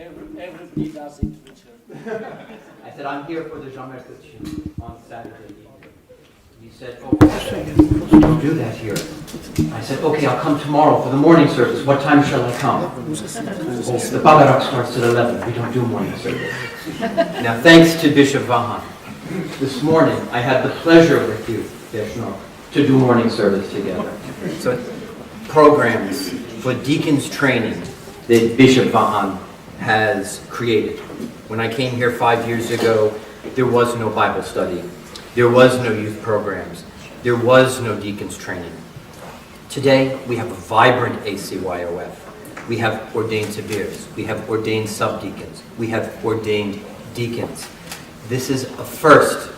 Everybody does it, Richard. I said, I'm here for the Jean Mercouche on Saturday evening. He said, oh, you don't do that here. I said, okay, I'll come tomorrow for the morning service. What time shall I come? Oh, the Bagarok starts at 11. We don't do morning service. Now, thanks to Bishop Vahan, this morning I had the pleasure with you, Vishnu, to do morning service together. So, programs for deacons training that Bishop Vahan has created. When I came here 5 years ago, there was no Bible study. There was no youth programs. There was no deacons training. Today, we have a vibrant ACYOF. We have ordained tabirs. We have ordained subdeacons. We have ordained deacons. This is a first,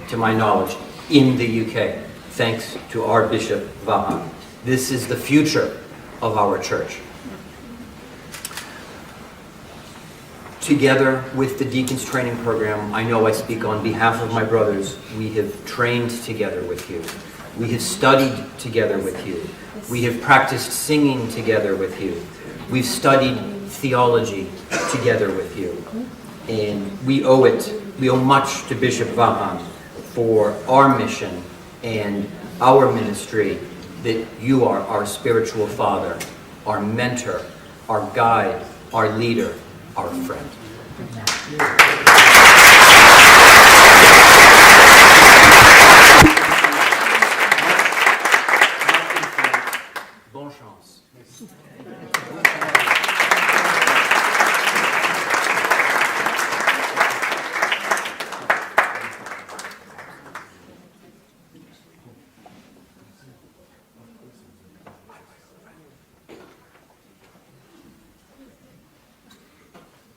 to my knowledge, in the UK, thanks to our Bishop Vahan. This is the future of our church. Together with the Deacons Training Program, I know I speak on behalf of my brothers, we have trained together with you. We have studied together with you. We have practiced singing together with you. We've studied theology together with you. And we owe much to Bishop Vahan for our mission and our ministry, that you are our spiritual father, our mentor, our guide, our leader, our friend. Bonne chance.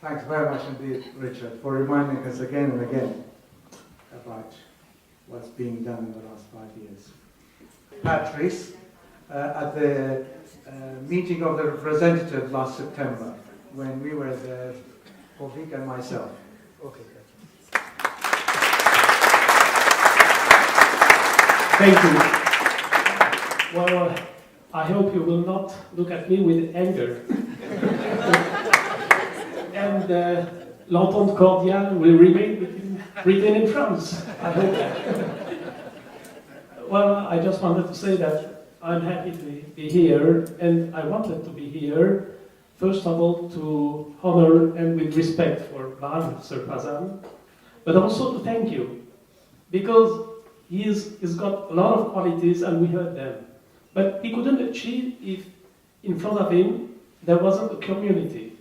Thanks very much indeed, Richard, for reminding us again and again about what's being done in the last 5 years. Patrice, at the meeting of the representatives last September, when we were there, Hovik and myself. Okay. Thank you. Well, I hope you will not look at me with anger. and l'entente cordiale will remain between Britain and France, I hope. Well, I just wanted to say that I'm happy to be here, and I wanted to be here, first of all, to honor and with respect for Vahan, Sir Pazan, but also to thank you, because he's got a lot of qualities and we heard them. But he couldn't achieve if in front of him there wasn't a community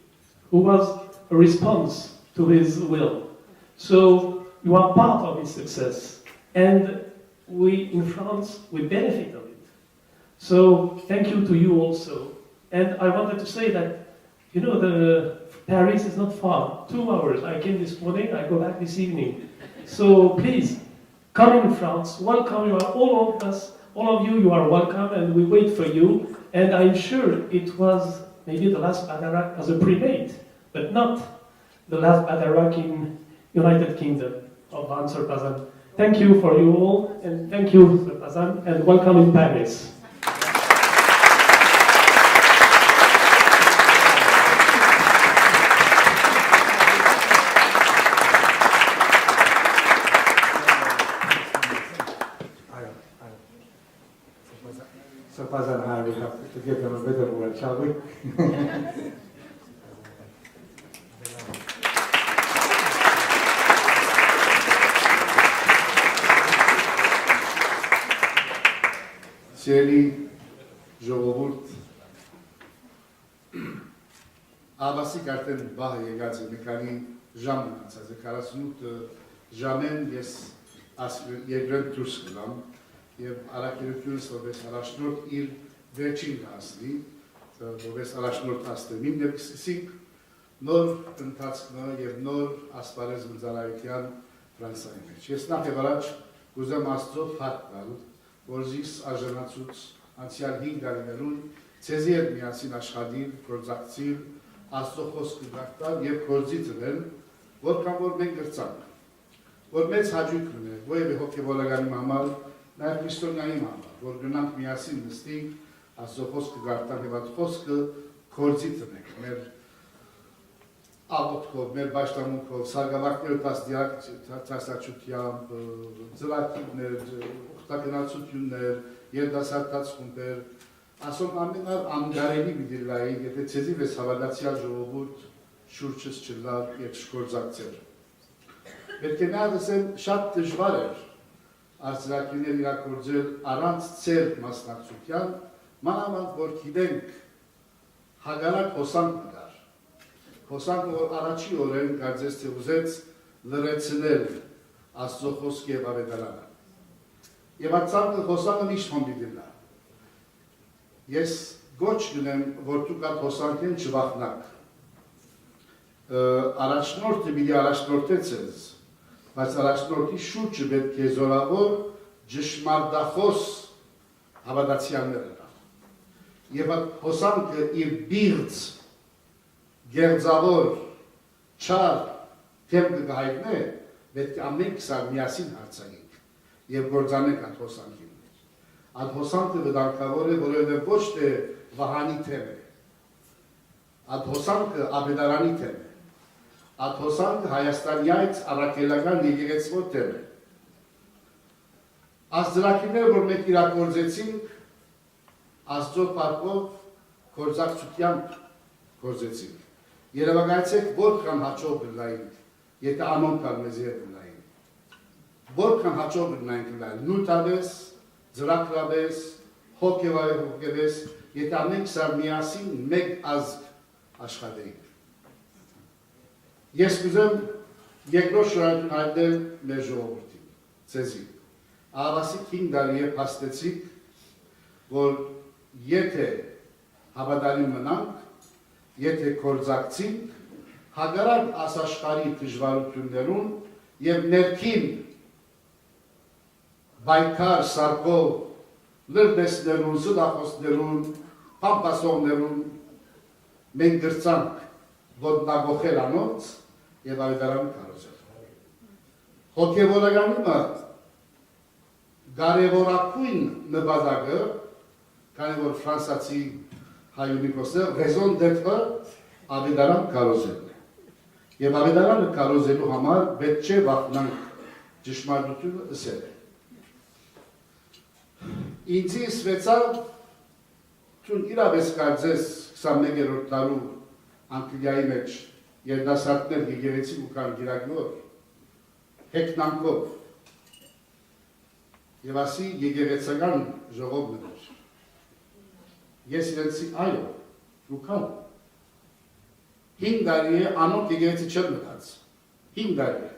who was a response to his will. So you are part of his success, and we in France, we benefit of it. So thank you to you also. And I wanted to say that, you know, Paris is not far, 2 hours. I came this morning, I go back this evening. So please, come in France, welcome you, all of us, all of you, you are welcome, and we wait for you. And I'm sure it was maybe the last Badarak as a primate, but not the last Badarak in United Kingdom of Vahan Sir Pazan. Thank you for you all, and thank you, Sir Pazan, and welcome in Paris. So Pazan and I will have to give them a bit of a word, shall we? Սիրելի ժողովուրդ, Աբասիկ արդեն բահը եկած է, մի քանի ժամ մնացած է, 48 ժամեն ես երկրորդ դուրս գնամ եւ առաքելությունս որպես առաջնորդ իր վերջին հասնի, որպես առաջնորդ աստեմին եւ սկսենք նոր ընթացքը եւ նոր ասպարեզ մնցարայության Ֆրանսիայի մեջ։ Ես նախ եւ առաջ կուզեմ Աստծո փառք տալ, որ զիս արժանացուց անցյալ 5 տարիներուն ցեզի հետ միասին աշխատել, գործակցել, Աստծո խոսքը գարտալ եւ գործի ծնել, որքան որ մենք գրծանք, որ մեծ հաճույք ունենք, ովևէ հոգեվորականի համար, նաեւ քրիստոնյայի համար, որ գնանք միասին նստենք, Աստծո խոսքը գարտալ եւ այդ խոսքը գործի ծնենք, մեր աղոթքով, մեր պաշտամունքով, սարգսակներ տասնյակ ծրագիրներ, ուխտագնացություններ, երդասարտած խումբեր, ասում ամենար անգարելի միդիլային, եթե ցեզի վես հավատացյալ ժողովուրդ շուրջս չլար եւ չգործակցեր։ Պետք է նաեւ ասեմ, շատ դժվար էր ծրագիրներ իրագործել առանց ծեր մասնակցության, մանավանդ որ գիտենք հագարակ հոսանք մտար։ Հոսանքը որ առաջի օրեն կարծես թե ուզեց լրացնել Աստծո խոսքը եւ ավետարանը։ Եվ այդ հոսանքը միշտ հոմբիդելա։ Ես գոչ գնեմ, որ դուք այդ հոսանքին չվախնաք։ Առաջնորդը պիտի առաջնորդե ձեզ, բայց առաջնորդի շուրջը պետք է զորավոր ճշմարտախոս հավատացյալներ ունենա։ Եվ այդ հոսանքը իր բիղծ գերձավոր չար թեմ կգայտնե, պետք է ամեն քսան միասին հարցանենք եւ գործանենք այդ հոսանքին մեջ։ Այդ հոսանքը վտանգավոր է, որովհետեւ ոչ թե Վահանի թեմ է։ Այդ հոսանքը Աբեդարանի թեմ է։ Այդ հոսանքը Հայաստանյայց առաքելական եկեղեցու թեմ է։ Այս ծրագիրները, որ մենք իրագործեցինք, Աստծո փառքով գործակցությամբ գործեցինք։ Երևակայեցեք որքան հաճող բնային, եթե անոն կար մեզի հետ բնային։ Որքան հաճող բնային կլային, նույնտավես, ձրակրավես, հոգևայս, եթե ամենք սար միասին մեկ ազգ աշխատեինք։ Ես կուզեմ երկրորդ շնորհություն հայտնել մեր ժողովրդին, ցեզի։ Ահավասիկ 5 տարի է փաստեցիք, որ եթե հավատալի մնանք, եթե գործակցենք, հագարակ ասաշխարի դժվարություններուն եւ ներքին բայկար սարկով լրտեսներուն, զդախոսներուն, պամպասողներուն մենք գրծանք ոտնագողել անոնց եւ ավետարան կարոզել։ Հոգեվորականումը կարևորակույն նպատակը, քանի որ ֆրանսացի հայունիկոսը ռեզոն դեթը ավետարան կարոզելն է։ Եվ ավետարանը կարոզելու համար պետք չէ վախենանք ճշմարտությունը ասել։ Ինձի սվեցավ թուն իրավես կարծես 21-րդ տարու Անգլիայի մեջ երդասարտներ եկեղեցի ու կան գիրագնոր հեքնանքով եւ ասի եկեղեցական ժողովն էր։ Ես իրենցի այո, լուքան 5 տարի է անոնք եկեղեցի չեն մտած, 5 տարի է,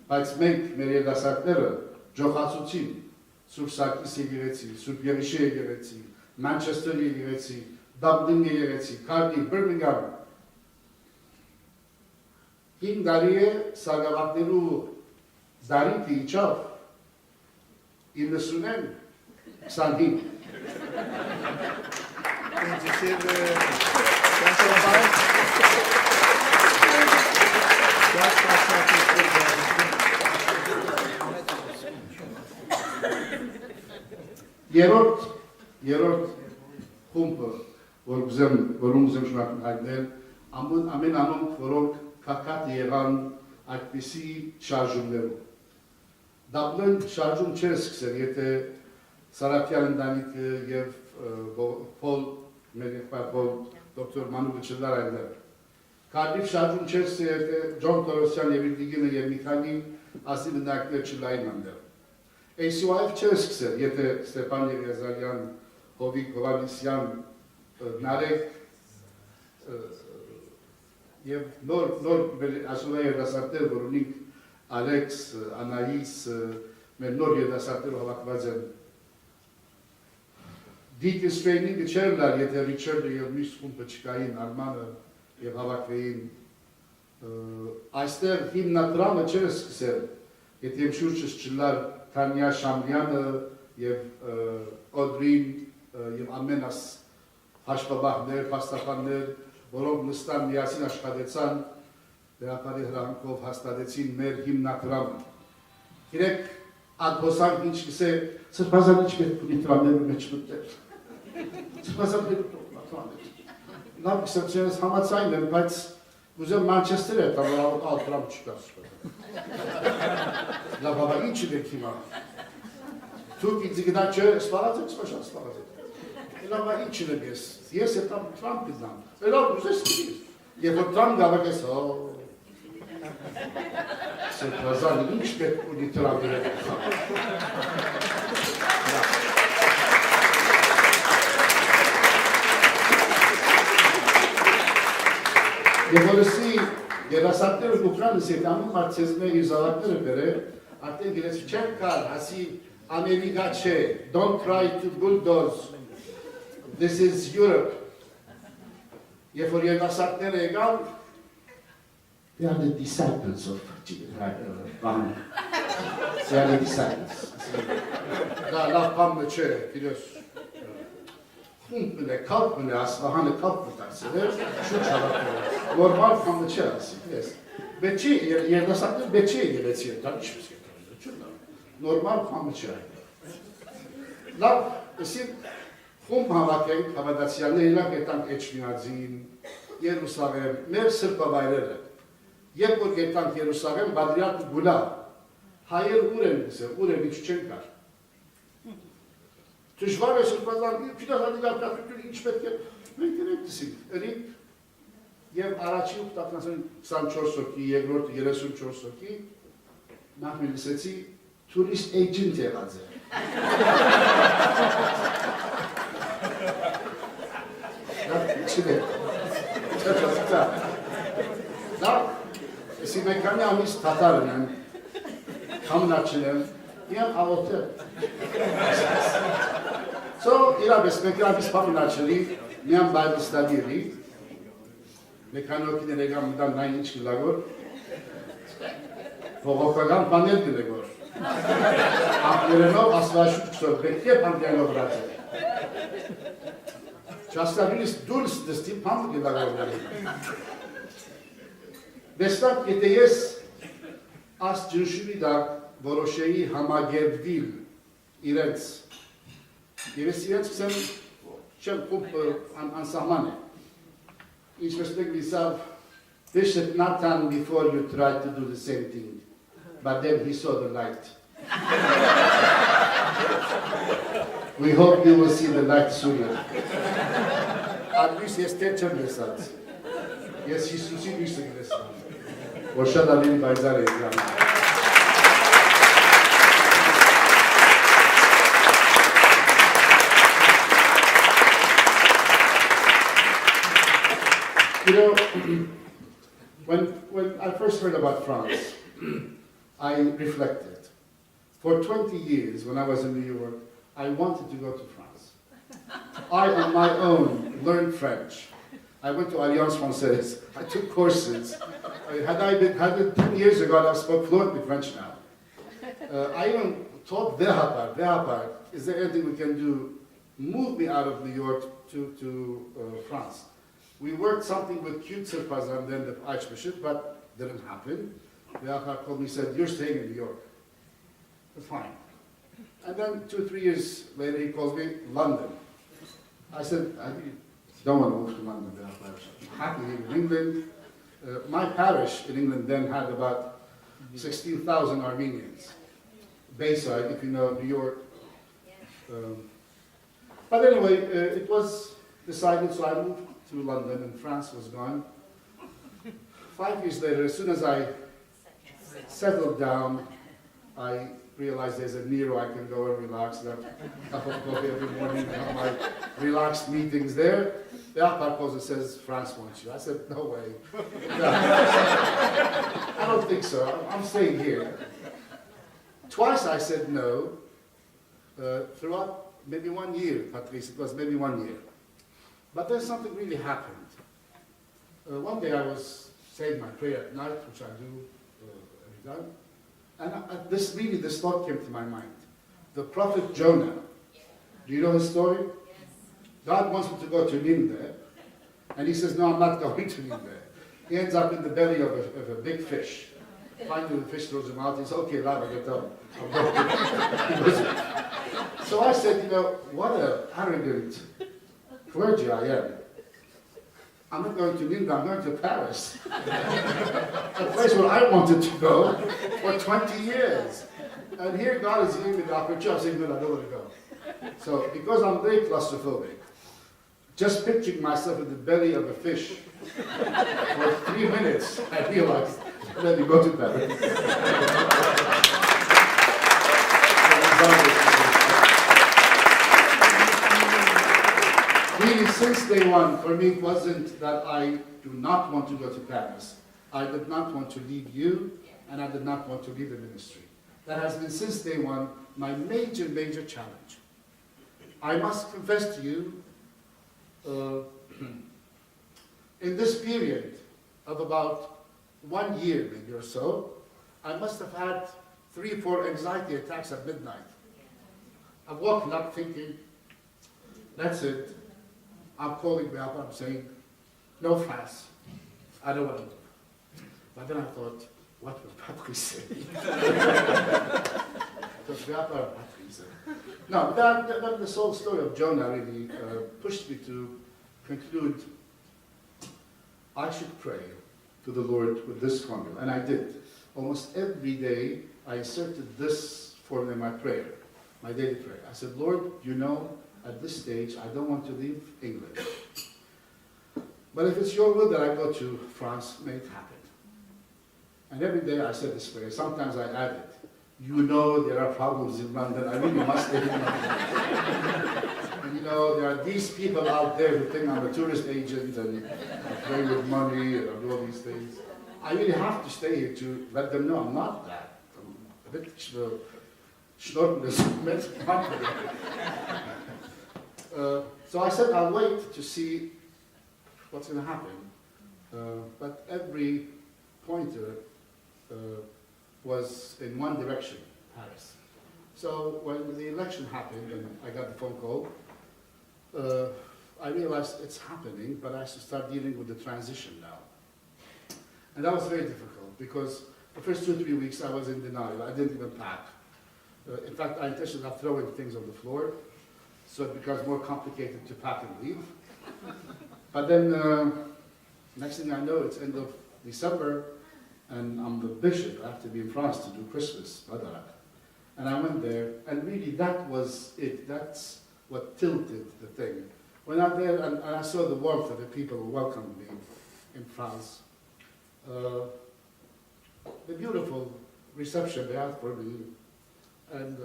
բայց մենք մեր երդասարտները ջոխացուցին Սուրբ Սարգիս եկեղեցի, Սուրբ Եղիշե եկեղեցի, Մանչեսթեր եկեղեցի, Դաբլին եկեղեցի, Քարդիֆ, Բիրմինգհամ 5 տարի է սարգսակներու դարիքը իջավ 90-ն 25 Երորդ խումբը, որում ուզեմ շնորհակալ հայտնել, ամեն անոնք, որոնք կակատ եղան այդպիսի շարժումներով։ Դաբլին շարժում չէր սկսել, եթե Սարապյան ընտանիքը և մեր եղբայր դոկտոր Մանուկը չդար այնտեղ։ Քարդիֆ շարժում չէր սկսել, եթե Ջոն Տորոսյան և իր դիգինը և մի քանի ասի բնակներ չլային այնտեղ։ ACYF չէր սկսել, եթե Ստեփան Եղիազարյան, Ովհաննիսյան, Նարեկ և նոր ասուլա երդասարտներ, որ ունենք Ալեքս, Անայիս, մեր նոր երդասարտները հավաքված են։ Դիկս տրեյնինգը չէր լար, եթե Ռիչարդը և մյուս խումբը չկային, Արմանը և հավաքվեին։ Այստեղ հիմնադրամը չէր սկսել, եթե իմ շուրջս չլար Թանյա Շամլյանը և Օդրին և ամենաս հաշվաբախներ, պաստապաններ, որոնք նստան միասին աշխատեցան, դերապարի հրանքով հաստատեցին մեր հիմնադրամը։ Իրեք ադհոսանք ինչ կսե, սրբազան ինչ պետք ունի տրամներու մեջ մտել։ Սրբազան պետք տրամներ։ Լավ կսեպցիոնես համացայն եմ, բայց ուզեմ Մանչեսթեր է, տա որ ալ տրամ չկա սրբազան։ Լավ, հավա ինչ եք հիմա։ Թուք ինձ գնակ չէ, սպարած եք, սպաշան սպարած եք։ Լավ, ինչ եք ես, ես է տրամ կզնամ։ Լավ, ուզես կգիր։ Եվ որ տրամ գավակ ես, սրբազան ինչ պետք ունի տրամներ եք։ Եվ որսի երասատները ուկրանս ետ ամեն մարցեզներ իր զավակները բերը, արդեն գիրեց չեն կար, հասի Ամերիկա չէ, don't try to bulldoze, this is Europe. Եվ որ երասատները եկան, they are the disciples of Vahan. They are the disciples. Դա լավ բանը չէ, գիրես, խումբն է, կալպն է, ասվահանը կալպն տարսել էր, շուտ շարակները, նորմալ կամը չէ ասիք, ես։ Բեչի, երդասակներ բեչի է գելեցի է, դա ինչպես կետարել, չու դա, նորմալ կամը չէ այդը։ Լավ, ըսի խումբ հավաքենք, հավատացյալներ իրանք ետանք Էչմիածին, Երուսաղեմ, մեր սրբավայրերը, երբ որ ետանք Երուսաղեմ, բադրիարքը գուլա, հայեր ուր են գսել, ուր են իչ չեն կար։ Դժվար է սրբազան, փիլասոփիկական ինչ պետք է, մենք ենք դիսիկ, ընիկ և առաջի ուղտակնասան 24 հոգի, երկրորդը 34 հոգի, նախ մի լսեցի, tourist agent եղած է։ Չիդե, չա, դա, եսի մեկանի ամիս թատարն եմ, կամնաչին եմ, իմ աղոթել։ So, իրավես մեկրավիս պամնաչելի, միան բայլ ստադիրի, մեկանոքին էրեգան մդան նայն ինչ գլագոր, ողոքական պանել գլագոր, աղներենով ասվաշուտ կսոր, բեկտե պանդյանով ռաց է։ Չաստավինիս դուրս դստի պանդ գլագորների։ Վեստակ, եթե ես աս ջնշուրի դակ որոշեի համագերդվիլ իրենց Եվ ես իրենց կսեմ չեմ կումպ անսահման է։ Ինչպես մեկ լիսավ Bishop Nathan, before you tried to do the same thing, but then he saw the light. We hope you will see the light sooner. At least este mesaj. Yes, Iisusi Hristo. Oșada din Baizare exam. You know, when I first heard about France, I reflected. For 20 years, when I was in New York, I wanted to go to France. I, on my own, learned French. I went to Alliance Française. I took courses. Had it 10 years ago, I spoke fluently French now. I even taught Vahan. Is there anything we can do? Move me out of New York to France. We worked something with Cute Sirpazan, then the Archbishop, but didn't happen. Vahan called me and said, "You're staying in New York." That's fine. And then 2 or 3 years later, he calls me, London. I said, I don't want to move to London. I'm happy here in England. My parish in England then had about 16,000 Armenians. Bayside, if you know New York. But anyway, it was decided, so I moved to London, and France was gone. 5 years later, as soon as I settled down, I realized there's a Nero I can go and relax, and have a cup of coffee every morning, and have my relaxed meetings there. The Alpar calls and says, France wants you. I said, no way. No. I don't think so. I'm staying here. Twice I said no, throughout maybe 1 year, Patrice, it was maybe 1 year. But then something really happened. One day I was saying my prayer at night, which I do every time. And this thought came to my mind. The prophet Jonah, do you know his story? Yes. God wants him to go to Nineveh, and he says, no, I'm not going to Nineveh. He ends up in the belly of a big fish. Finally the fish throws him out, he says, okay, Lava, get up. So I said, you know, what an arrogant clergy I am. I'm not going to Nineveh, I'm going to Paris. A place where I wanted to go for 20 years. And here God is giving me the opportunity, I'm saying, no, I don't want to go. So, because I'm very claustrophobic, just picturing myself in the belly of a fish for 3 minutes, I realized, let me go to Paris. Really, since day one, for me, it wasn't that I do not want to go to Paris. I did not want to leave you, and I did not want to leave the ministry. That has been, since day one, my major, major challenge. I must confess to you, in this period of about 1 year, maybe or so, I must have had 3 or 4 anxiety attacks at midnight. I've woken up thinking, that's it. I'm calling me up, I'm saying, no France, I don't want to move. But then I thought, what will Patrice say? No, that this whole story of Jonah really pushed me to conclude I should pray to the Lord with this formula, and I did. Almost every day I inserted this formula in my prayer, my daily prayer. I said, Lord, you know, at this stage, I don't want to leave England. But if it's your will that I go to France, may it happen. And every day I said this prayer. Sometimes I added, you know there are problems in London. I really must stay in London. And you know, there are these people out there who think I'm a tourist agent and I play with money and I do all these things. I really have to stay here to let them know I'm not that. I'm a bit schnorkeless. So I said I'll wait to see what's going to happen. But every pointer was in one direction, Paris. So when the election happened and I got the phone call, I realized it's happening, but I have to start dealing with the transition now. And that was very difficult because the first 2 or 3 weeks I was in denial. I didn't even pack. In fact, I intentionally not throwing things on the floor, so it becomes more complicated to pack and leave. But then, next thing I know, it's end of December, and I'm the bishop. I have to be in France to do Christmas, Badarak. And I went there, and really that was it. That's what tilted the thing. When I'm there, and I saw the warmth of the people who welcomed me in France, the beautiful reception they had for me, and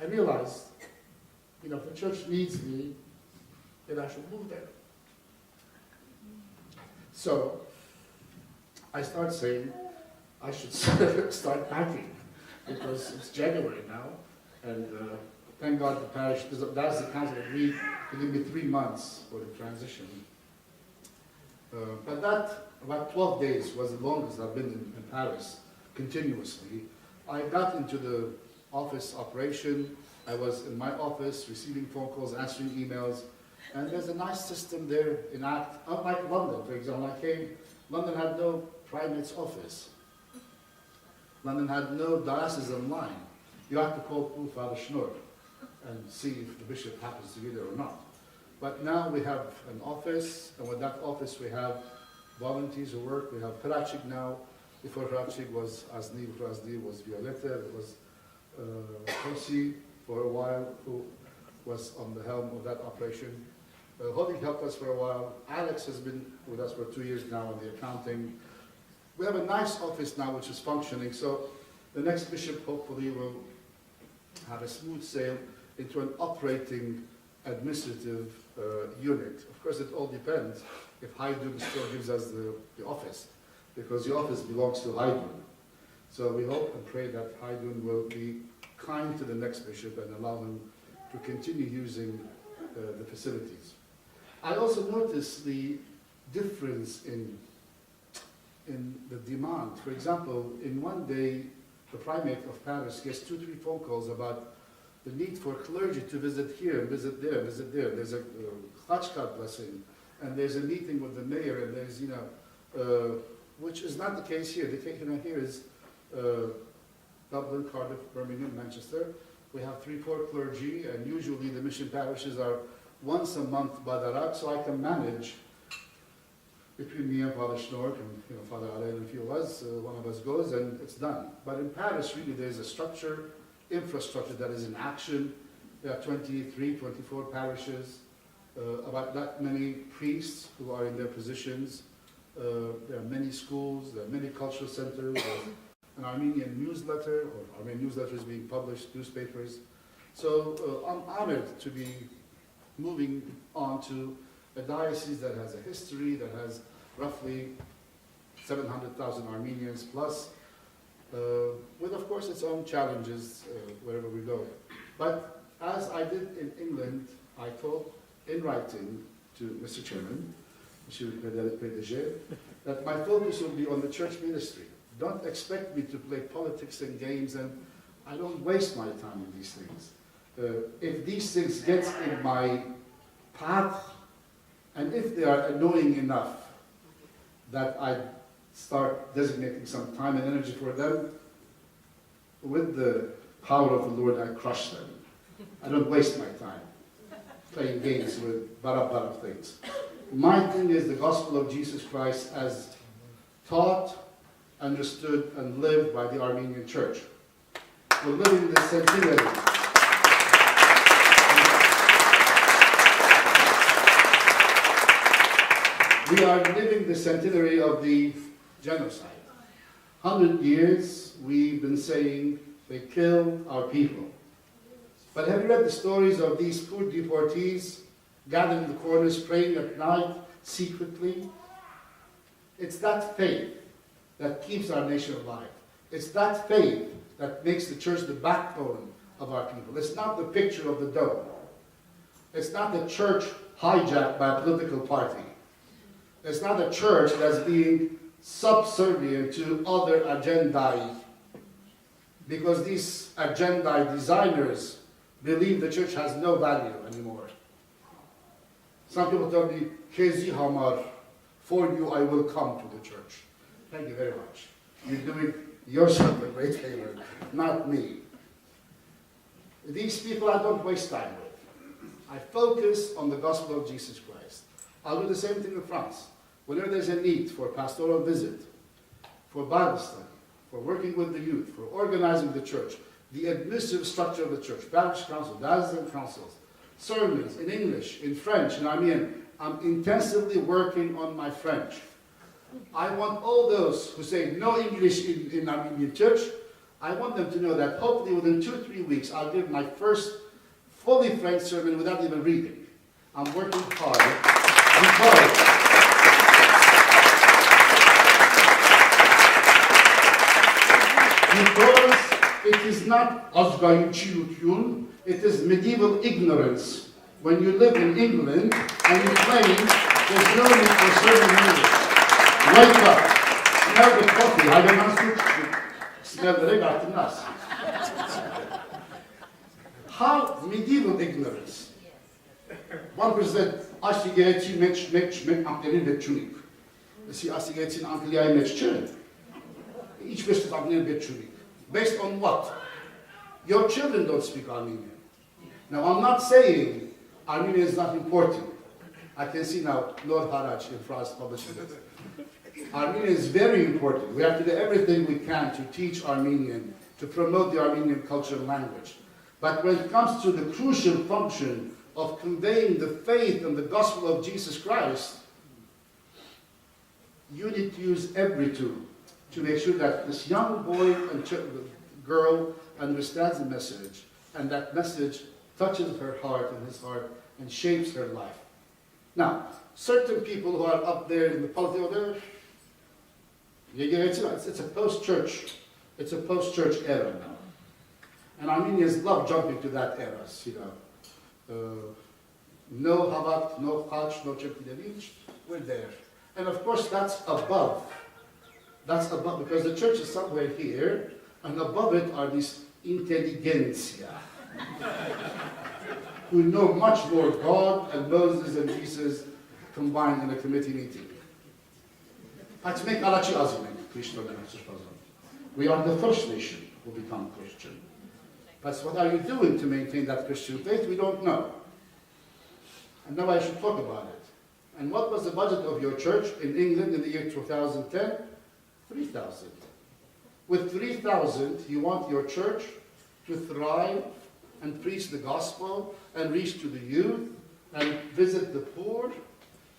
I realized, you know, if the church needs me, then I should move there. So I started saying I should start packing, because it's January now, and thank God the parish, that's the council agreed to give me 3 months for the transition. But that, about 12 days, was the longest I've been in Paris, continuously. I got into the office operation. I was in my office, receiving phone calls, answering emails, and there's a nice system there in Act, unlike London, for example. When I came, London had no Primate's office. London had no diocese online. You have to call Father Schnorr and see if the bishop happens to be there or not. But now we have an office, and with that office we have volunteers who work. We have Prachik now. Before Prachik was Azni, before Azni was Violetta, there was Tosi for a while, who was on the helm of that operation. Hodi helped us for a while. Alex has been with us for 2 years now on the accounting. We have a nice office now which is functioning, so the next bishop hopefully will have a smooth sail into an operating administrative unit. Of course, it all depends if Haydn still gives us the office, because the office belongs to Haydn. So we hope and pray that Haydn will be kind to the next bishop and allow him to continue using the facilities. I also noticed the difference in the demand. For example, in one day, the Primate of Paris gets 2-3 phone calls about the need for clergy to visit here, visit there, visit there. There's a Khachkar blessing, and there's a meeting with the mayor, and there's, you know, which is not the case here. The case, you know, here is Dublin, Cardiff, Birmingham, Manchester. We have 3-4 clergy, and usually the mission parishes are once a month Badarak, so I can manage between me and Father Schnorr and, you know, Father Alain and a few of us, one of us goes and it's done. But in Paris, really, there's a structure, infrastructure that is in action. There are 23, 24 parishes, about that many priests who are in their positions. There are many schools, there are many cultural centers, there's an Armenian newsletter, or Armenian newsletter is being published, newspapers. So I'm honored to be moving on to a diocese that has a history, that has roughly 700,000 Armenians plus, with of course its own challenges wherever we go. But as I did in England, I told in writing to Mr. Chairman, Monsieur le PDG, that my focus will be on the church ministry. Don't expect me to play politics and games, and I don't waste my time in these things. If these things get in my path, and if they are annoying enough that I start designating some time and energy for them, with the power of the Lord, I crush them. I don't waste my time playing games with bara things. My thing is the gospel of Jesus Christ as taught, understood, and lived by the Armenian Church. We're living the centenary. We are living the centenary of the genocide. 100 years we've been saying they killed our people. But have you read the stories of these poor deportees gathered in the corners praying at night secretly? It's that faith that keeps our nation alive. It's that faith that makes the church the backbone of our people. It's not the picture of the dome. It's not the church hijacked by a political party. It's not a church that's being subservient to other agendae, because these agendae designers believe the church has no value anymore. Some people tell me, Kezi Hamar, for you I will come to the church. Thank you very much. You're doing yourself a great favor, not me. These people I don't waste time with. I focus on the gospel of Jesus Christ. I'll do the same thing in France. whenever there's a need for pastoral visit, for Bible study, for working with the youth, for organizing the church, the administrative structure of the church, parish council, diocesan councils, sermons in English, in French, in Armenian, I'm intensively working on my French. I want all those who say no English in Armenian church, I want them to know that hopefully within 2 or 3 weeks I'll give my first fully French sermon without even reading. I'm working hard because it is not azgayin çilutyun, it is medieval ignorance. When you live in England and you claim there's no need for serving English. Wake up, smell the coffee, I don't smell the regard. How medieval ignorance. One person said, Asigayetin meç amtenin vetçunik. Si asigayetin Anglia'yı meççe. Each person amtenin vetçunik. Based on what? Your children don't speak Armenian. Now I'm not saying Armenian is not important. I can see now Lord Haraj in France publishing it. Armenian is very important. We have to do everything we can to teach Armenian, to promote the Armenian culture and language. But when it comes to the crucial function of conveying the faith and the gospel of Jesus Christ, you need to use every tool to make sure that this young boy and girl understands the message, and that message touches her heart and his heart and shapes her life. Now, certain people who are up there in the politics, it's a post-church, era now. And Armenians love jumping to that era, you know. No Havat, no Hach, no Chepidevich, we're there. And of course that's above. That's above, because the church is somewhere here, and above it are these intelligentsia, who know much more God and Moses and Jesus combined in a committee meeting. We are the first nation who become Christian. But what are you doing to maintain that Christian faith? We don't know. And now I should talk about it. And what was the budget of your church in England in the year 2010? 3,000. With 3,000, you want your church to thrive and preach the gospel and reach to the youth and visit the poor?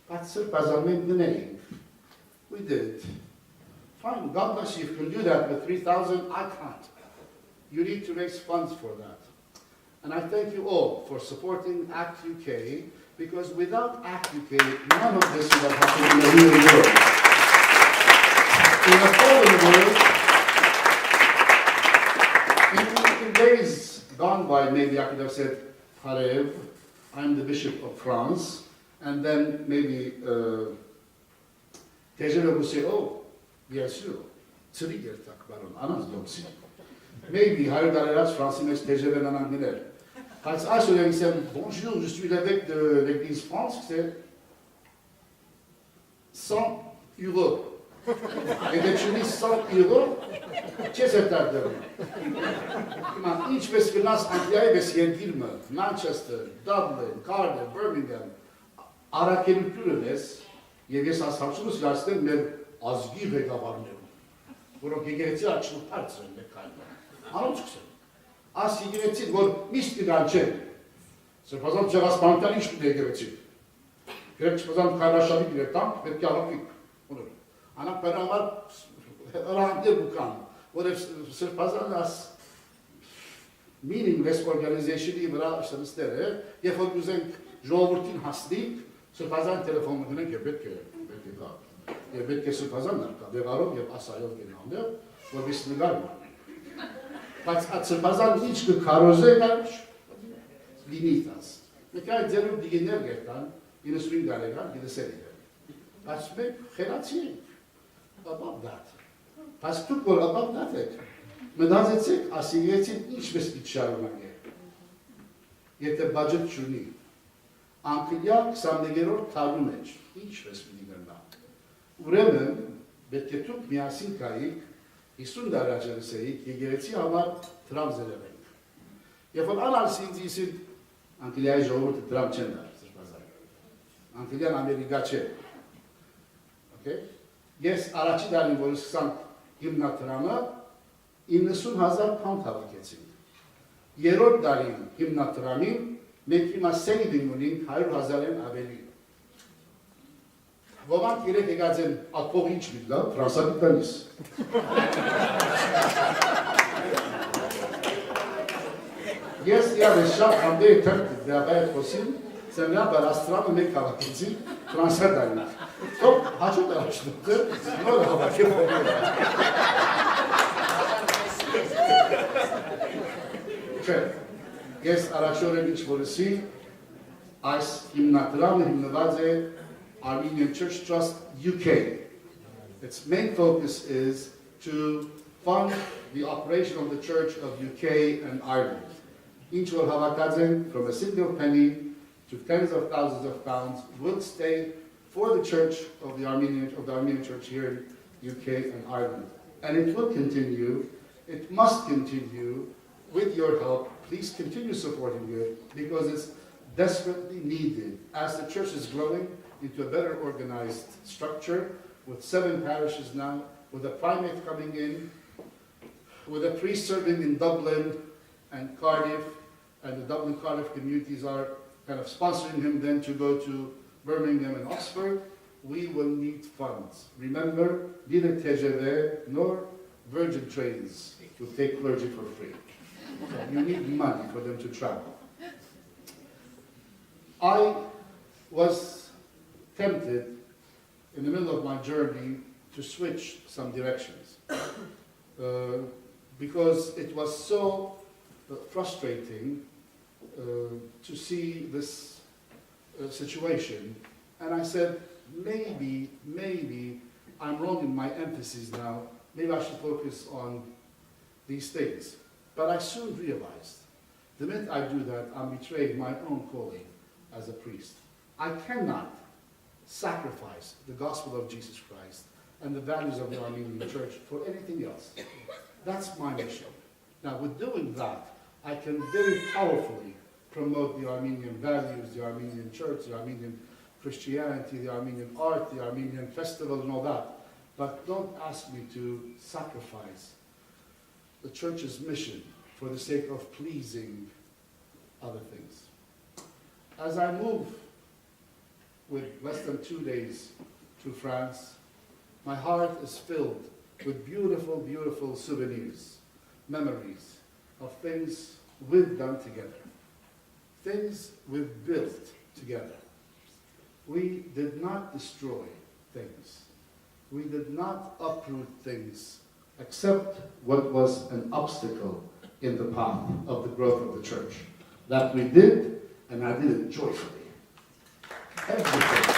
That's it, the name. We did it. Fine, God bless you. If you can do that with 3,000, I can't. You need to raise funds for that. And I thank you all for supporting ACT UK, because without ACT UK, none of this would have happened in the real world. In the fallen world, in days gone by, maybe I could have said, Harev, I'm the Bishop of France, and then maybe Tejere will say, oh, bien sûr, Tsriger tak baron, Anas Domsi. Maybe Harev Daleras, Francis Mex Tejere Nanan Miller. Quand I said, bonjour, je suis l'évêque de l'Église France, c'est 100 €. Et de tu dis 100 €, qu'est-ce que t'as de? Each vespernas Anglia'yı besleyen Manchester, Dublin, Cardiff, Birmingham, Arakeliturles, Եվ ասացումս լաստեմ մեր ազգի ղեկավարներում, որոնք եկեղեցի աչքու բարձր են մեկայնում, անոնց կսեն, աս եկեղեցին, որ միշտ իրան չեն, սրբազան ճեղասպանության ինչ կուտ եկեղեցին, գրեկ չպազան կայլաշավի դիրետանք, պետք է աղավիկ, անակ պերամար հրահանդեր բուկան, որև սրբազան աս meaningless organization-ի վրա շնստեր է, և որ գուզենք ժողովուրդին հասնիկ, Սրբազան տելեֆոն մտնենք և պետք է գա, և պետք է սրբազան նարկա, դեղարով և ասայով գենանդեղ, որպես նգար մանենք։ Բայց այդ սրբազան ինչ կքարոզե գարջ, լինիտ աս։ Մեկ այդ ձերով դիգիներ գերտան, 95 դարեկան, գիդսեր իրեն։ Բայց մենք խերացի ենք, above that։ Բայց դուք որ above that եք, մտածեցեք, ասիգեցին ինչպես պիտ շարունակեք, եթե բաջետ չունի։ Անկլիա 23-րդ թարու մեջ, ինչպես պիտի գնա։ Ուրեմն, պետք է դուք միասին կայիք, 50 դար աջերսեիք, եկեղեցի համար դրամ զերևենք։ Երբ որ անալսի ինձ իսին, Անկլիայի ժողովուրդը դրամ չեն դար, սրբազան։ Անկլիան Ամերիկա չէ։ Okay? Ես առաջի դարին, որ սկսանք հիմնադրամը, 90,000 pound հավաքեցինք։ Երրորդ դարին հիմնադրամին մենք հիմա saving ունենք 100,000-ն ավելի։ Ոմանք երեք եկած են ակող ինչ միտլա, ֆրանսակի տանիս։ Ես իրավես շատ հանդե թրտ դրաբայր խոսին, սենյա բարաստրամը մեկ հավաքեցին ֆրանսա դարին։ Թող հաչոտ առաջնոտը նոր հավաքել Չէ, ես առաջորեն ինչ որսի, այս հիմնադրամը հիմնված է Armenian Church Trust UK. Its main focus is to fund the operation of the Church of UK and Ireland. Each will have a from a single penny to tens of thousands of pounds will stay for the Church of the Armenian Church here in UK and Ireland. And it will continue, it must continue with your help. Please continue supporting it because it's desperately needed as the church is growing into a better organized structure with 7 parishes now, with a primate coming in, with a priest serving in Dublin and Cardiff, and the Dublin-Cardiff communities are kind of sponsoring him then to go to Birmingham and Oxford. We will need funds. Remember, neither TGV nor Virgin Trains will take clergy for free. So you need money for them to travel. I was tempted in the middle of my journey to switch some directions because it was so frustrating to see this situation. And I said, maybe I'm wrong in my emphasis now. Maybe I should focus on these things. But I soon realized, the minute I do that, I'm betraying my own calling as a priest. I cannot sacrifice the gospel of Jesus Christ and the values of the Armenian Church for anything else. That's my mission. Now, with doing that, I can very powerfully promote the Armenian values, the Armenian Church, the Armenian Christianity, the Armenian art, the Armenian festival, and all that. But don't ask me to sacrifice the church's mission for the sake of pleasing other things. As I move with less than 2 days to France, my heart is filled with beautiful, beautiful souvenirs, memories of things we've done together, things we've built together. We did not destroy things. We did not uproot things except what was an obstacle in the path of the growth of the church. That we did, and I did it joyfully. Everything.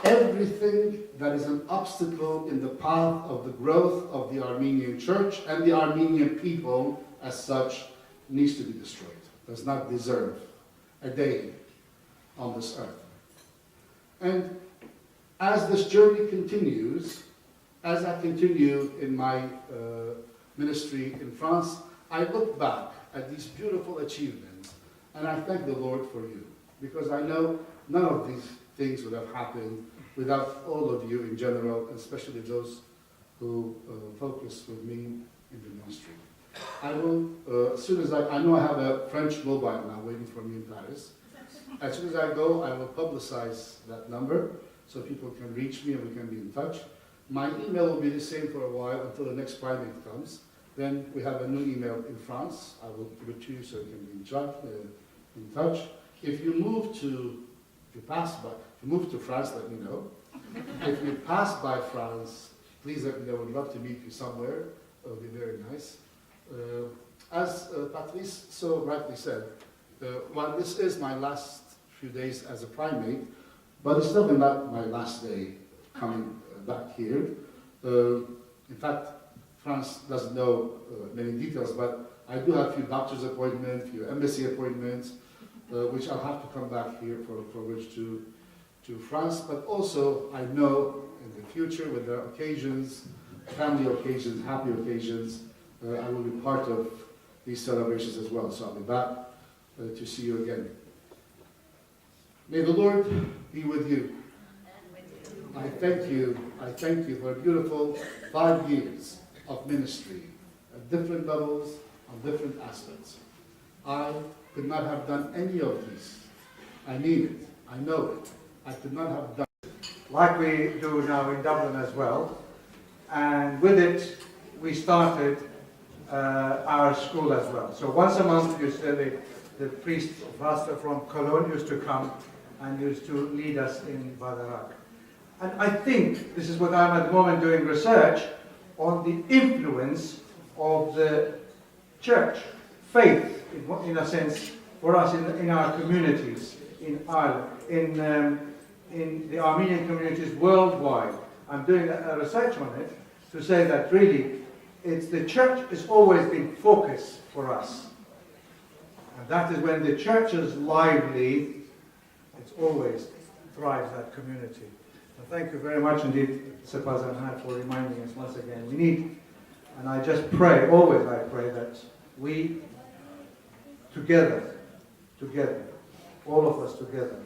Everything that is an obstacle in the path of the growth of the Armenian church and the Armenian people as such needs to be destroyed. Does not deserve a day on this earth. And as this journey continues, as I continue in my ministry in France, I look back at these beautiful achievements and I thank the Lord for you, because I know none of these things would have happened without all of you in general, especially those who focus with me in the ministry. I will, as soon as I know I have a French mobile now waiting for me in Paris. As soon as I go, I will publicize that number so people can reach me and we can be in touch. My email will be the same for a while until the next primate comes. Then we have a new email in France. I will give it to you so you can be in touch. If you move to, if you move to France, let me know. If you pass by France, please let me know. I would love to meet you somewhere. It would be very nice. As Patrice so rightly said, while this is my last few days as a primate, but it's still not my last day coming back here. In fact, France doesn't know many details, but I do have a few doctor's appointments, a few embassy appointments, which I'll have to come back here for which to France. But also, I know in the future, when there are occasions, family occasions, happy occasions, I will be part of these celebrations as well. So I'll be back to see you again. May the Lord be with you. I thank you for a beautiful 5 years of ministry at different levels, on different aspects. I could not have done any of these. I mean it. I know it. I could not have done it. Like we do now in Dublin as well. And with it, we started our school as well. So once a month, the priest, pastor from Cologne used to come and used to lead us in Badarak. And I think this is what I'm at the moment doing research on the influence of the church, faith, in a sense, for us in our communities in Ireland, in the Armenian communities worldwide. I'm doing a research on it to say that really the church has always been focus for us. And that is when the church is lively, it's always thrives that community. So thank you very much indeed, Sir Vahan, for reminding us once again. We need, and I just pray, always I pray that we together, all of us together,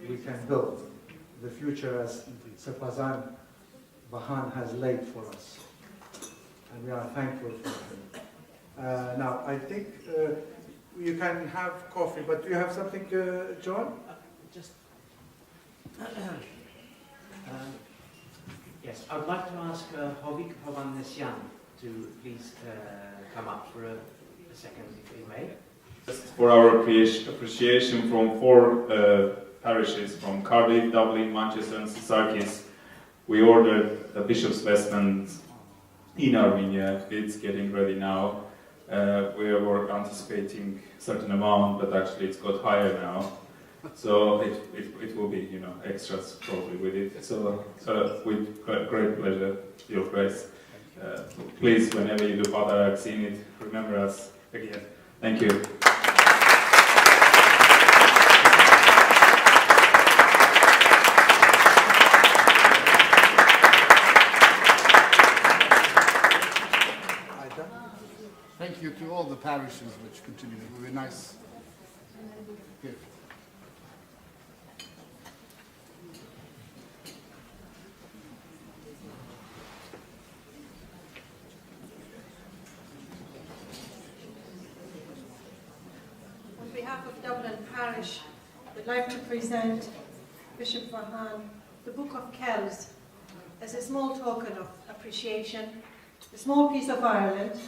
we can build the future as Sir Vahan has laid for us. And we are thankful for him. Now, I think you can have coffee, but do you have something, John? Yes, I would like to ask Hovhanessian to please come up for a second, if you may. Just for our appreciation from 4 parishes, from Cardiff, Dublin, Manchester and Sarkis, we ordered a bishop's vestment in Armenia. It's getting ready now. We were anticipating a certain amount, but actually it's got higher now. So it will be, extras probably with it. So with great pleasure, Your Grace. Please, whenever you do Father seen it, remember us again. Thank you. Thank you to all the parishes which continue. It will be a nice gift. On behalf of Dublin Parish, we'd like to present Bishop Vahan the Book of Kells as a small token of appreciation, a small piece of Ireland.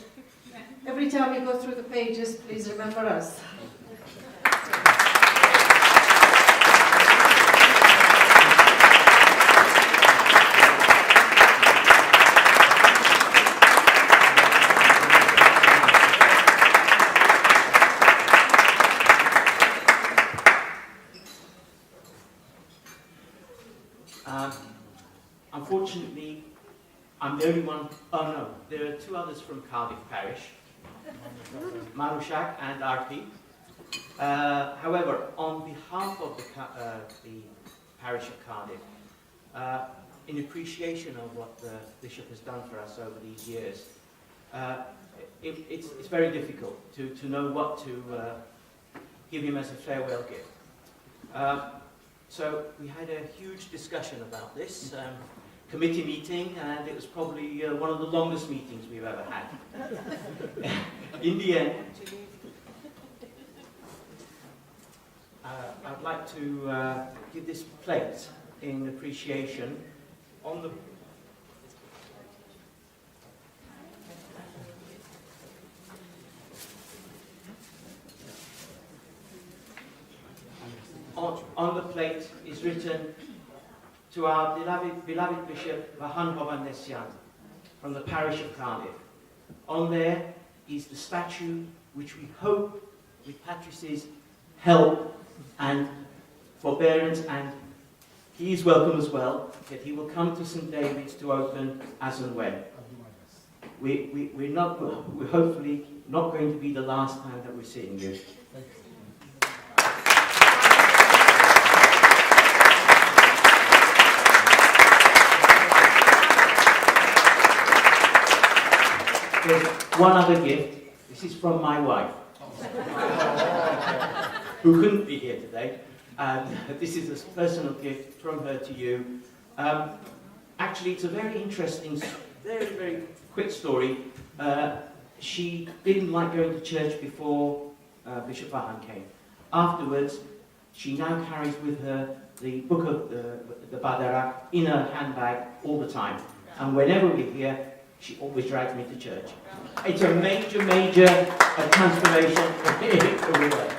Every time you go through the pages, please remember us. Unfortunately, I'm the only one. Oh no, there are 2 others from Cardiff Parish, Marushak and Arpi. However, on behalf of the parish of Cardiff, in appreciation of what the bishop has done for us over these years, it's very difficult to know what to give him as a farewell gift. So we had a huge discussion about this. Committee meeting, and it was probably one of the longest meetings we've ever had. In the end, I'd like to give this plate in appreciation on the on the plate is written to our beloved Bishop Vahan Hovhanessian from the parish of Cardiff. On there is the statue which we hope, with Patrice's help and forbearance, and he is welcome as well, that he will come to St. David's to open as and when. We're hopefully not going to be the last time that we're seeing you. There's one other gift. This is from my wife, who couldn't be here today. And this is a personal gift from her to you. Actually, it's a very interesting, very quick story. She didn't like going to church before Bishop Vahan came. Afterwards, she now carries with her the book of the Badarak in her handbag all the time. And whenever we're here, she always drags me to church. It's a major transformation with her.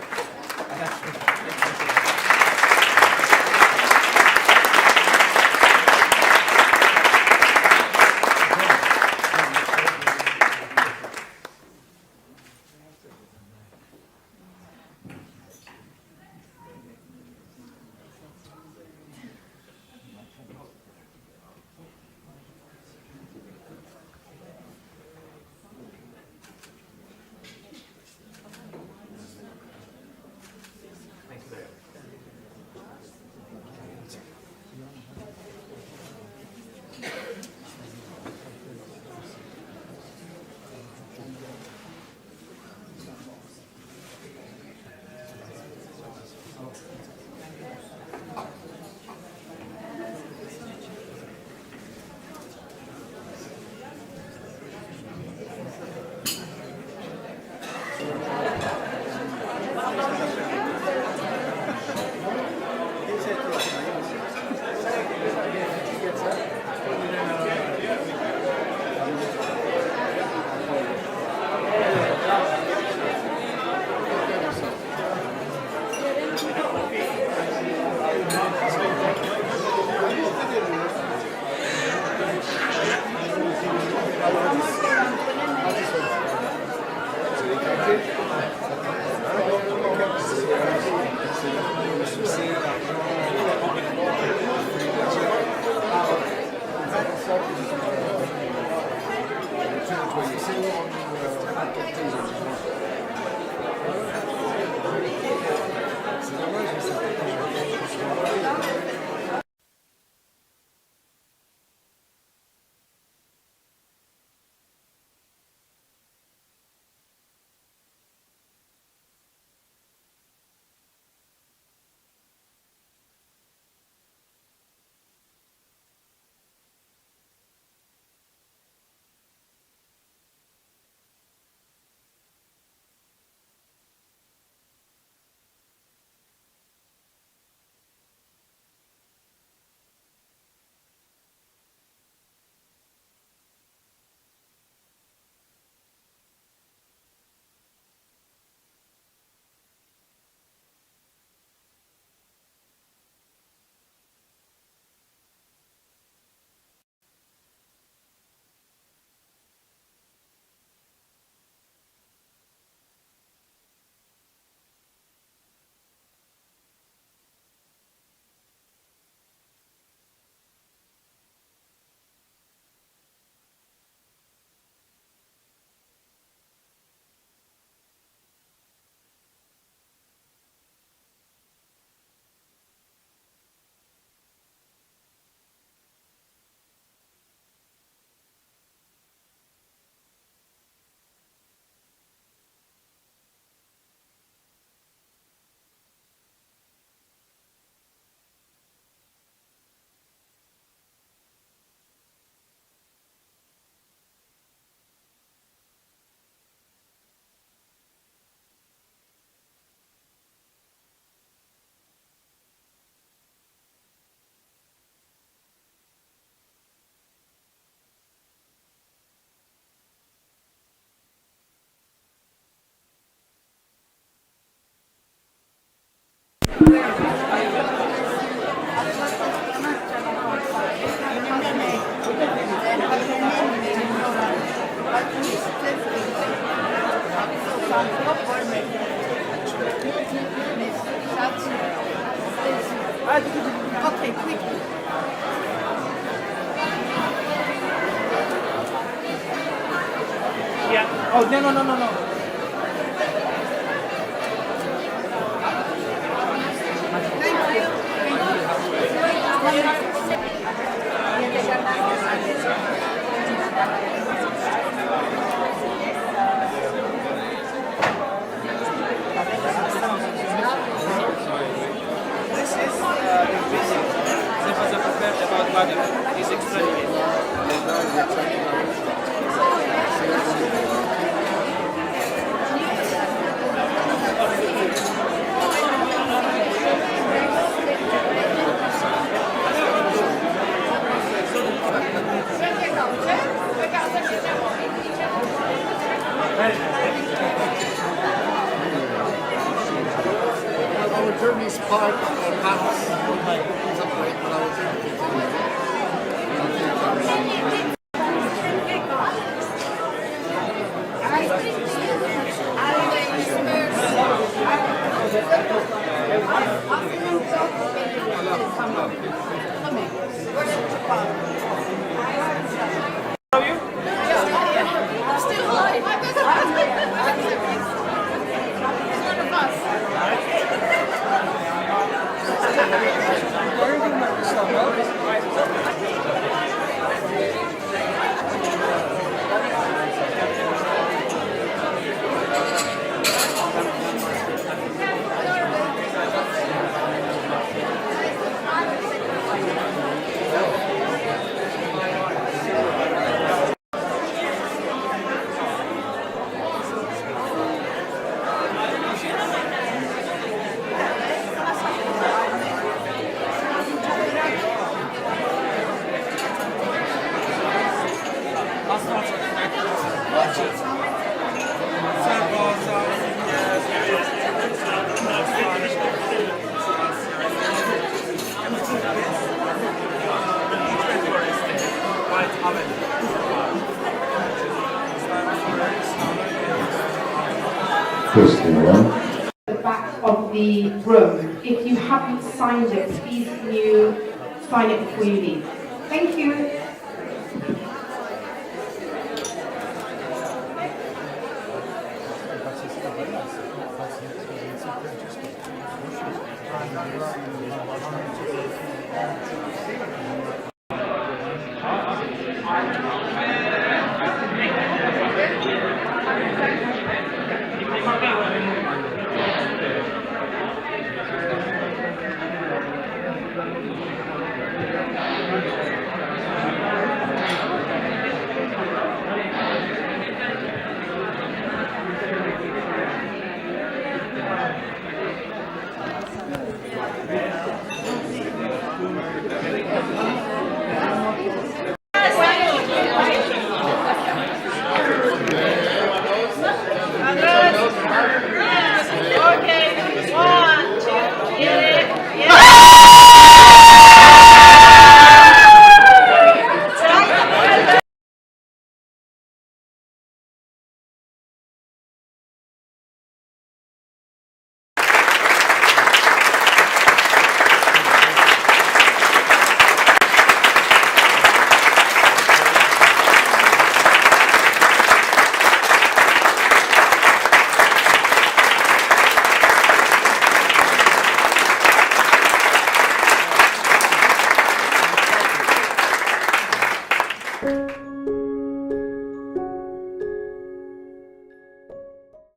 Okay, quickly. Yeah. Oh, no. He's explaining it. Our journey is part of our house. It's a break, but our journey continues. The back of the room. If you haven't signed it, please can you sign it before you leave. Thank you.